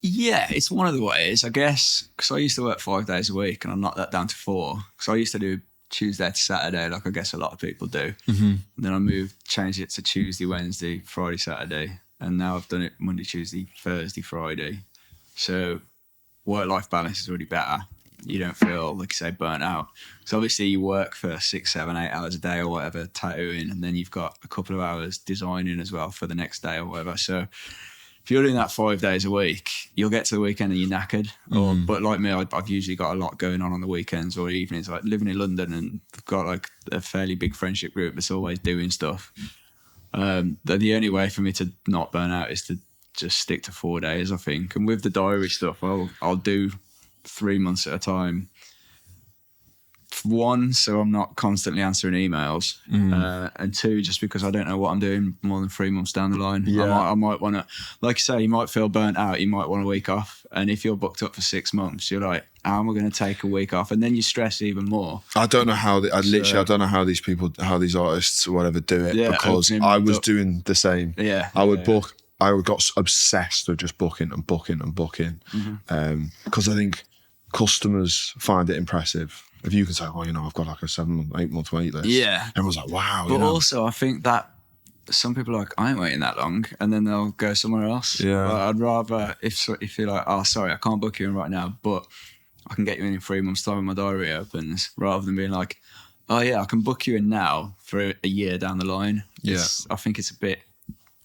Yeah, it's one of the ways, I guess, because I used to work 5 days a week and I knocked that down to 4. Because I used to do Tuesday to Saturday, like I guess a lot of people do. And then I changed it to Tuesday, Wednesday, Friday, Saturday. And now I've done it Monday, Tuesday, Thursday, Friday. So work-life balance is really better. You don't feel, like you say, burnt out. So obviously you work for 6, 7, 8 hours a day or whatever, tattooing, and then you've got a couple of hours designing as well for the next day or whatever. So if you're doing that 5 days a week, you'll get to the weekend and you're knackered. But like me, I've usually got a lot going on the weekends or evenings. Like living in London, and I've got like a fairly big friendship group that's always doing stuff. The only way for me to not burn out is to just stick to 4 days, I think. And with the diary stuff, I'll do 3 months at a time. One, so I'm not constantly answering emails, and two, just because I don't know what I'm doing more than 3 months down the line. I might want to, like you say, you might feel burnt out, you might want a week off, and if you're booked up for 6 months, you're like, how am I going to take a week off? And then you stress even more. I don't know how I don't know how these people, how these artists or whatever do it, because I was doing the same. I would book. I got obsessed with just booking and booking and booking, because I think customers find it impressive. If you can say, well, I've got like a 7-8 month wait list. Everyone's like, wow. But also, I think that some people are like, I ain't waiting that long, and then they'll go somewhere else. But I'd rather, if you're like, oh, sorry, I can't book you in right now, but I can get you in 3 months' time when my diary opens, rather than being like, oh yeah, I can book you in now for a year down the line. I think it's a bit,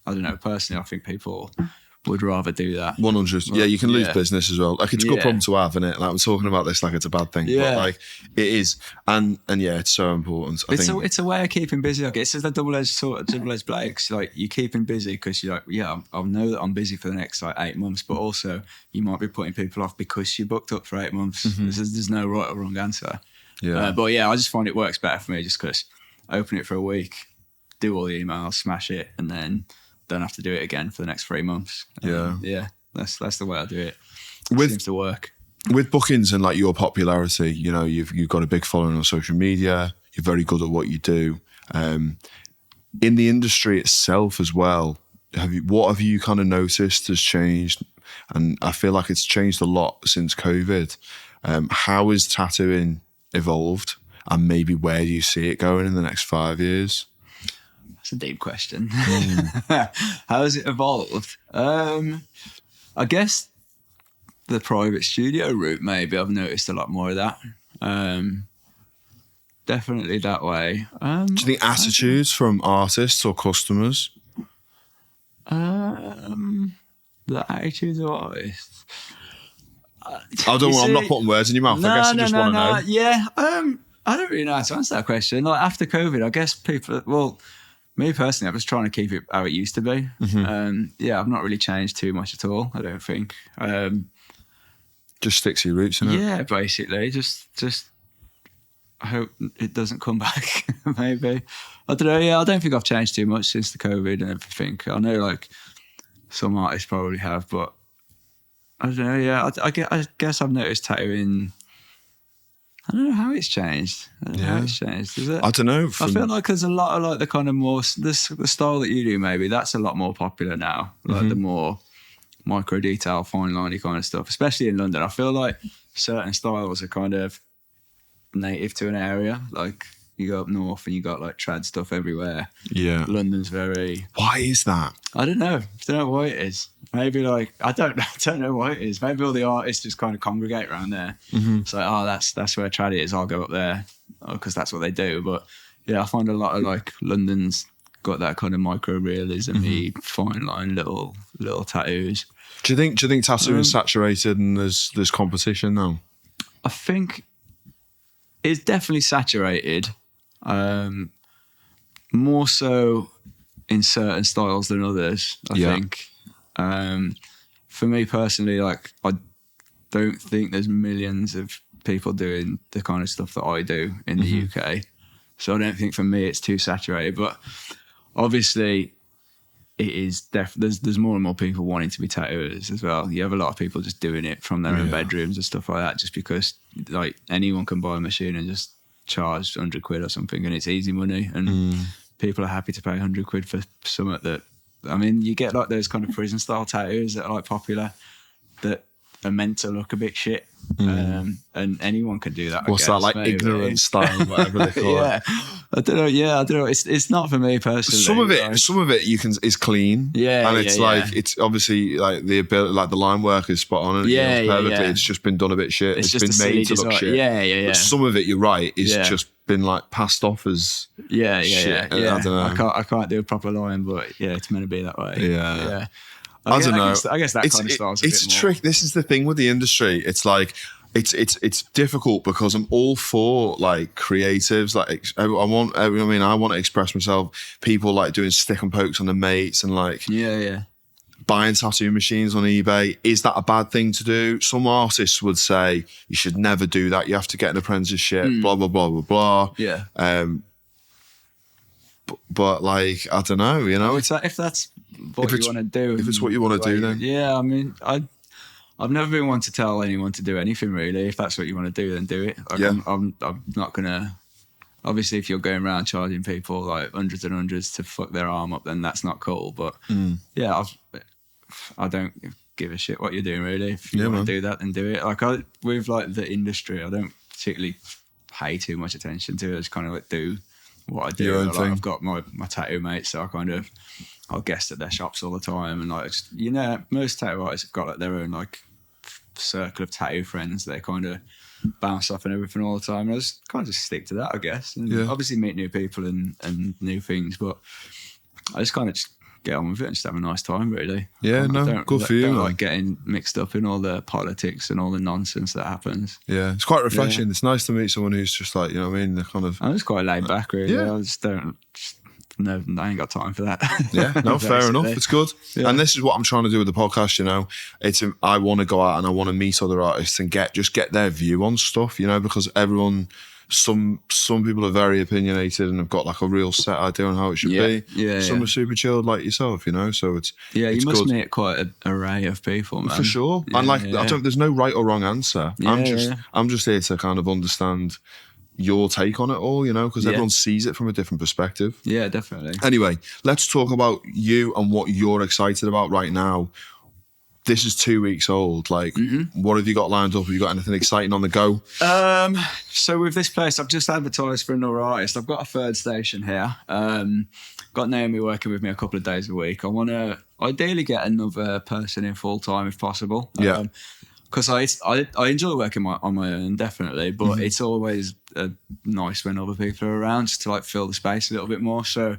I don't know, personally, I think people would rather do that. 100. Yeah, you can lose business as well. Like, it's a good problem to have, isn't it? Like, we're talking about this like it's a bad thing, but like it is, and yeah, it's so important. It's a way of keeping busy. Like, it's just a double-edged blade. Like, you're keeping busy because you're like, I know that I'm busy for the next like 8 months, but also you might be putting people off because you're booked up for 8 months. There's no right or wrong answer. But yeah, I just find it works better for me just because open it for a week, do all the emails, smash it, and then don't have to do it again for the next 3 months. That's the way I do it. It seems to work. With bookings and like your popularity, you've got a big following on social media. You're very good at what you do. In the industry itself as well, what have you kind of noticed has changed? And I feel like it's changed a lot since COVID. How is tattooing evolved, and maybe where do you see it going in the next 5 years? That's a deep question. How has it evolved? I guess the private studio route, maybe I've noticed a lot more of that. Definitely that way. Do you think attitudes from artists or customers? The attitudes of artists. I'm not putting words in your mouth. I guess I just want to know. Yeah. I don't really know how to answer that question. Like, after COVID, I guess people, me personally, I was trying to keep it how it used to be. I've not really changed too much at all, I don't think. Just stick to your roots, innit? Yeah, basically. Just I hope it doesn't come back, maybe. I don't know, I don't think I've changed too much since the COVID and everything. I know, like, some artists probably have, but I don't know, I guess I've noticed tattooing. I don't know how it's changed. How it's changed, is it? I don't know. I feel like there's a lot of like the kind of more, the style that you do, maybe, that's a lot more popular now. Like the more micro detail, fine liney kind of stuff, especially in London. I feel like certain styles are kind of native to an area. Like, you go up north and you got like trad stuff everywhere. Yeah. London's very... Why is that? I don't know. I don't know why it is. Maybe like, I don't know why it is. Maybe all the artists just kind of congregate around there. It's like, oh, that's where trad is. I'll go up there because that's what they do. But yeah, I find a lot of like London's got that kind of micro realism, fine line little tattoos. Do you think tattooing is saturated and there's competition now? I think it's definitely saturated. More so in certain styles than others, I think. For me personally, like, I don't think there's millions of people doing the kind of stuff that I do in the UK. So I don't think for me it's too saturated. But obviously it is there's more and more people wanting to be tattooers as well. You have a lot of people just doing it from their own bedrooms and stuff like that, just because like anyone can buy a machine and just charge 100 quid or something, and it's easy money, and people are happy to pay 100 quid for something that, I mean, you get like those kind of prison style tattoos that are like popular that are meant to look a bit shit, and anyone can do that. What's that, like, maybe ignorant style, whatever they call it? I don't know. It's not for me personally. Some of it is clean. And it's it's obviously like the ability, like the line work is spot on. And perfectly. It's just been done a bit shit. It's been made to look shit. But some of it, you're right, is just been like passed off as shit. I don't know. I can't do a proper line, but yeah, it's meant to be that way. I don't know. I guess that kind of style's it's a bit more. trick. This is the thing with the industry. It's like it's difficult because I'm all for like creatives. Like I want to express myself. People like doing stick and pokes on the mates and like buying tattoo machines on eBay. Is that a bad thing to do? Some artists would say you should never do that. You have to get an apprenticeship. Blah blah blah blah blah. Yeah. But like I don't know. You know, if that's what you want to do, if it's what you want to do, then yeah. I mean, I've never been one to tell anyone to do anything really. If that's what you want to do, then do it. Like, I'm not gonna. Obviously, if you're going around charging people like hundreds and hundreds to fuck their arm up, then that's not cool. But yeah, I don't give a shit what you're doing really. If you want to do that, then do it. Like with like the industry, I don't particularly pay too much attention to it. I just kind of like do what I do. Like, I've got my tattoo mates, so I'll guest at their shops all the time, and like most tattoo artists have got like their own like circle of tattoo friends. They kind of bounce off and everything all the time. And I just kind of just stick to that, I guess. And obviously meet new people and new things, but I just kind of just get on with it and just have a nice time, really. Yeah, good for you. Don't like getting mixed up in all the politics and all the nonsense that happens. Yeah, it's quite refreshing. It's nice to meet someone who's just like, you know what I mean? They're kind of. I'm just quite laid back, really. I just don't. No, I ain't got time for that. Yeah, no, fair enough. It's good. Yeah. And this is what I'm trying to do with the podcast, you know. I want to go out and I want to meet other artists and get their view on stuff, you know, because some people are very opinionated and have got like a real set idea on how it should be. Yeah, some are super chilled like yourself, you know. So it's you must meet quite an array of people, man. For sure. And like there's no right or wrong answer. I'm just here to kind of understand your take on it all, you know, because everyone sees it from a different perspective. Yeah, definitely. Anyway, let's talk about you and what you're excited about right now. This is 2 weeks old. Like, what have you got lined up? Have you got anything exciting on the go? So with this place, I've just advertised for another artist. I've got a third station here. Got Naomi working with me a couple of days a week. I want to ideally get another person in full time if possible. Because I enjoy working on my own, definitely, but it's always nice when other people are around just to like fill the space a little bit more. So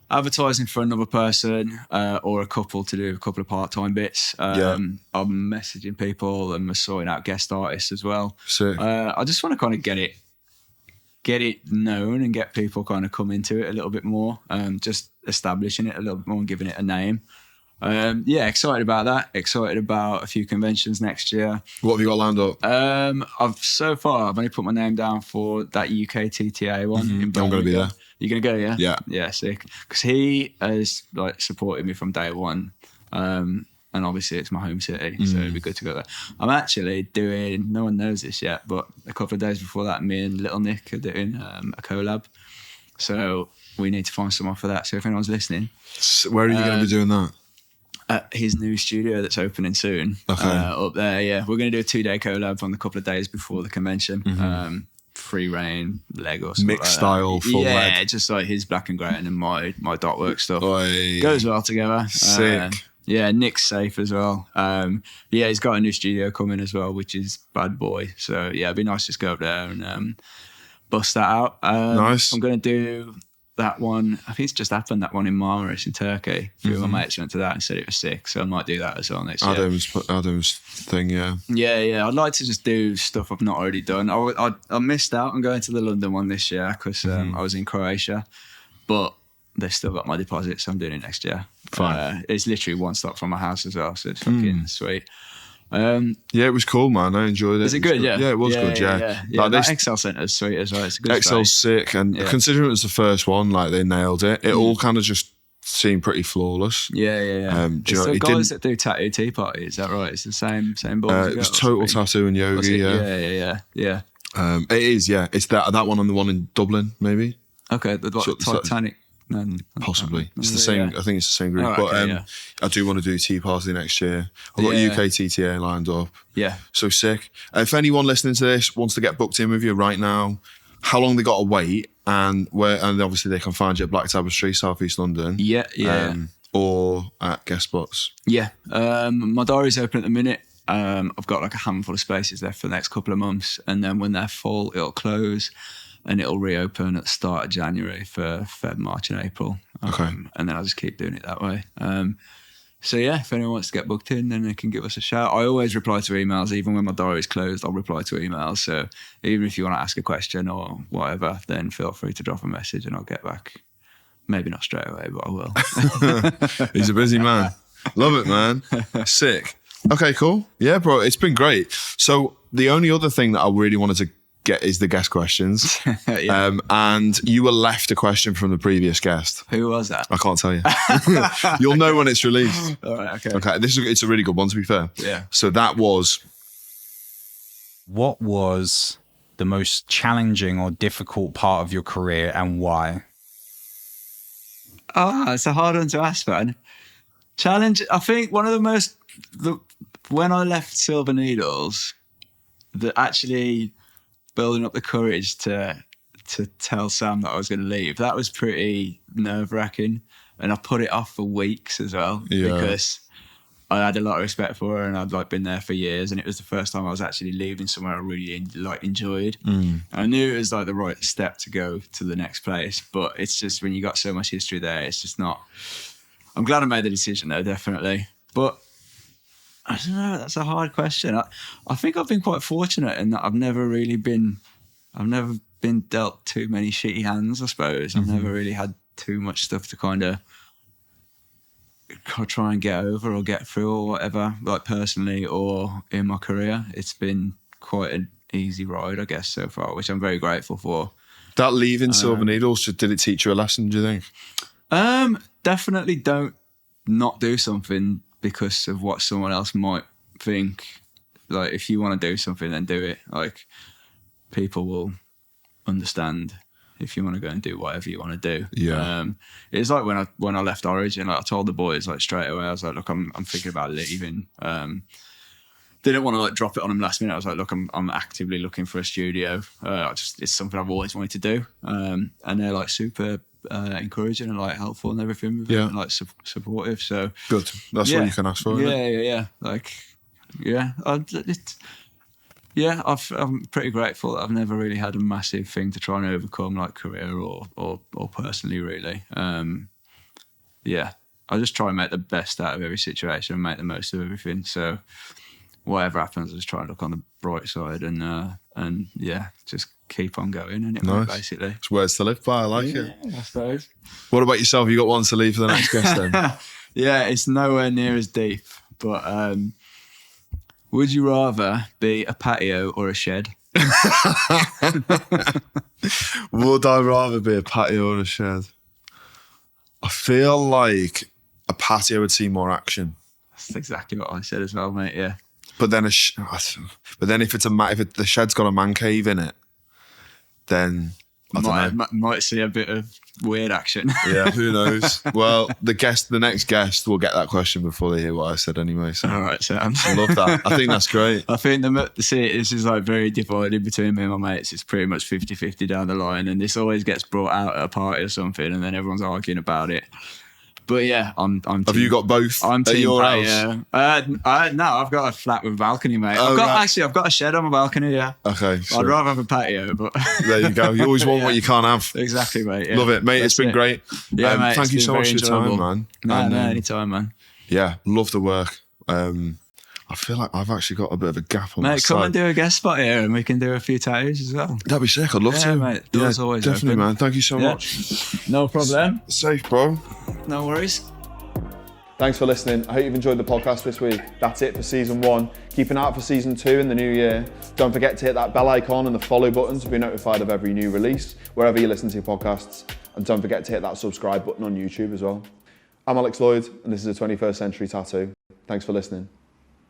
advertising for another person or a couple to do a couple of part-time bits. I'm messaging people and we're sorting out guest artists as well. I just want to kind of get it known and get people kind of come into it a little bit more, just establishing it a little bit more and giving it a name. Excited about that. Excited about a few conventions next year. What have you got lined up? I've only put my name down for that UK TTA one. I'm going to be there. You're going to go, yeah? Yeah. Yeah, sick. Because he has like supported me from day one. And obviously it's my home city, so it'd be good to go there. I'm actually doing, no one knows this yet, but a couple of days before that, me and Little Nick are doing a collab. So we need to find someone for that. So if anyone's listening. Where are you going to be doing that? At his new studio that's opening soon. Okay. Up there, yeah. We're going to do a 2-day collab on the couple of days before the convention. Free reign, Lego, mixed style, full leg. Yeah, just like his black and grey and then my dot work stuff. Goes well together. Sick. Nick's safe as well. He's got a new studio coming as well, which is Bad Boy. So yeah, it'd be nice to just go up there and bust that out. Nice. I'm going to do that one. I think it's just happened, that one in Marmaris in Turkey. A few of my mates went to that and said it was sick, so I might do that as well next year. Adam's thing, yeah. Yeah. I'd like to just do stuff I've not already done. I missed out on going to the London one this year because I was in Croatia, but they've still got my deposit, so I'm doing it next year. Fine. It's literally one stop from my house as well, so it's fucking sweet. It was cool, man. I enjoyed it. Is it good? Yeah, it was good. Yeah. Like that Excel Centre is sweet as well. It's a good Excel's sick, and considering it was the first one, like they nailed it. It all kind of just seemed pretty flawless. Yeah. It's the guys that do tattoo tea party. Is that right? It's the same boys. It was Total Tattoo and Yogi. Yeah. It is. Yeah, it's that one and the one in Dublin, maybe. Okay, the Titanic. Possibly. It's the same. I think it's the same group. I do want to do Tea Party next year. I've got UK TTA lined up. Yeah. So sick. If anyone listening to this wants to get booked in with you right now, how long they got to wait, and obviously they can find you at Black Tapestry, South East London. Yeah. Or at guest spots. Yeah. My diary's open at the minute. I've got like a handful of spaces left for the next couple of months, and then when they're full, it'll close. And it'll reopen at the start of January for Feb, March and April. Okay. And then I'll just keep doing it that way. So yeah, if anyone wants to get booked in, then they can give us a shout. I always reply to emails, even when my diary's closed. I'll reply to emails. So even if you want to ask a question or whatever, then feel free to drop a message and I'll get back. Maybe not straight away, but I will. He's a busy man. Love it, man. Sick. Okay, cool. Yeah, bro, it's been great. So the only other thing that I really wanted to get is the guest questions. Yeah. And you were left a question from the previous guest. Who was that? I can't tell you. You'll know when it's released. All right, okay. Okay, it's a really good one, to be fair. Yeah. So that was... What was the most challenging or difficult part of your career and why? It's a hard one to ask, man. Challenge, I think one of when I left Silver Needles, actually building up the courage to tell Sam that I was going to leave, that was pretty nerve-wracking. And I put it off for weeks as well, because I had a lot of respect for her and I'd been there for years, and it was the first time I was actually leaving somewhere I really enjoyed. I knew it was the right step to go to the next place, but it's just when you got so much history there, it's just not. I'm glad I made the decision though, definitely. But I don't know, that's a hard question. I think I've been quite fortunate in that I've never been dealt too many shitty hands, I suppose. I've never really had too much stuff to kind of try and get over or get through or whatever, personally or in my career. It's been quite an easy ride, I guess, so far, which I'm very grateful for. That leaving Silver Needles, did it teach you a lesson, do you think? Definitely don't not do something because of what someone else might think. If you want to do something, then do it. People will understand if you want to go and do whatever you want to do. Yeah. It's when I left Origin, I told the boys straight away, I was like, look, I'm thinking about leaving. Didn't want to drop it on them last minute. I was like, look, I'm actively looking for a studio. It's something I've always wanted to do. And they're super encouraging and helpful and everything. And, supportive. So good. That's what you can ask for. Yeah. I'm pretty grateful that I've never really had a massive thing to try and overcome, career or personally, really. I just try and make the best out of every situation and make the most of everything. So whatever happens, I just try and look on the bright side and just keep on going. And nice. Basically, it's words to live by. I like it. I suppose. What about yourself? You got one to leave for the next guest then? Yeah, it's nowhere near as deep, but would you rather be a patio or a shed? Would I rather be a patio or a shed? I feel like a patio would see more action. That's exactly what I said as well, mate. Yeah. But then if the shed's got a man cave in it, then I don't know. Might see a bit of weird action. Yeah, who knows? Well, the next guest will get that question before they hear what I said anyway. So. All right, Sam. I love that. I think that's great. I think this is very divided between me and my mates. It's pretty much 50-50 down the line, and this always gets brought out at a party or something, and then everyone's arguing about it. But yeah, I'm Have you got both I'm at your house? No, I've got a flat with a balcony, mate. Oh, I've got a shed on my balcony, yeah. Okay. I'd rather have a patio, but... There you go. You always want what you can't have. Exactly, mate. Yeah. Love it, mate. It's been great. Yeah, mate. Thank you so much for your time, man. No, anytime, man. Yeah, love the work. I feel like I've actually got a bit of a gap on my side. Mate, come and do a guest spot here and we can do a few tattoos as well. That'd be sick. I'd love to. Mate. Doors always definitely, open. Man. Thank you so much. No problem. Safe, bro. No worries. Thanks for listening. I hope you've enjoyed the podcast this week. That's it for season 1. Keep an eye out for season 2 in the new year. Don't forget to hit that bell icon and the follow button to be notified of every new release, wherever you listen to your podcasts. And don't forget to hit that subscribe button on YouTube as well. I'm Alex Lloyd, and this is a 21st Century Tattoo. Thanks for listening.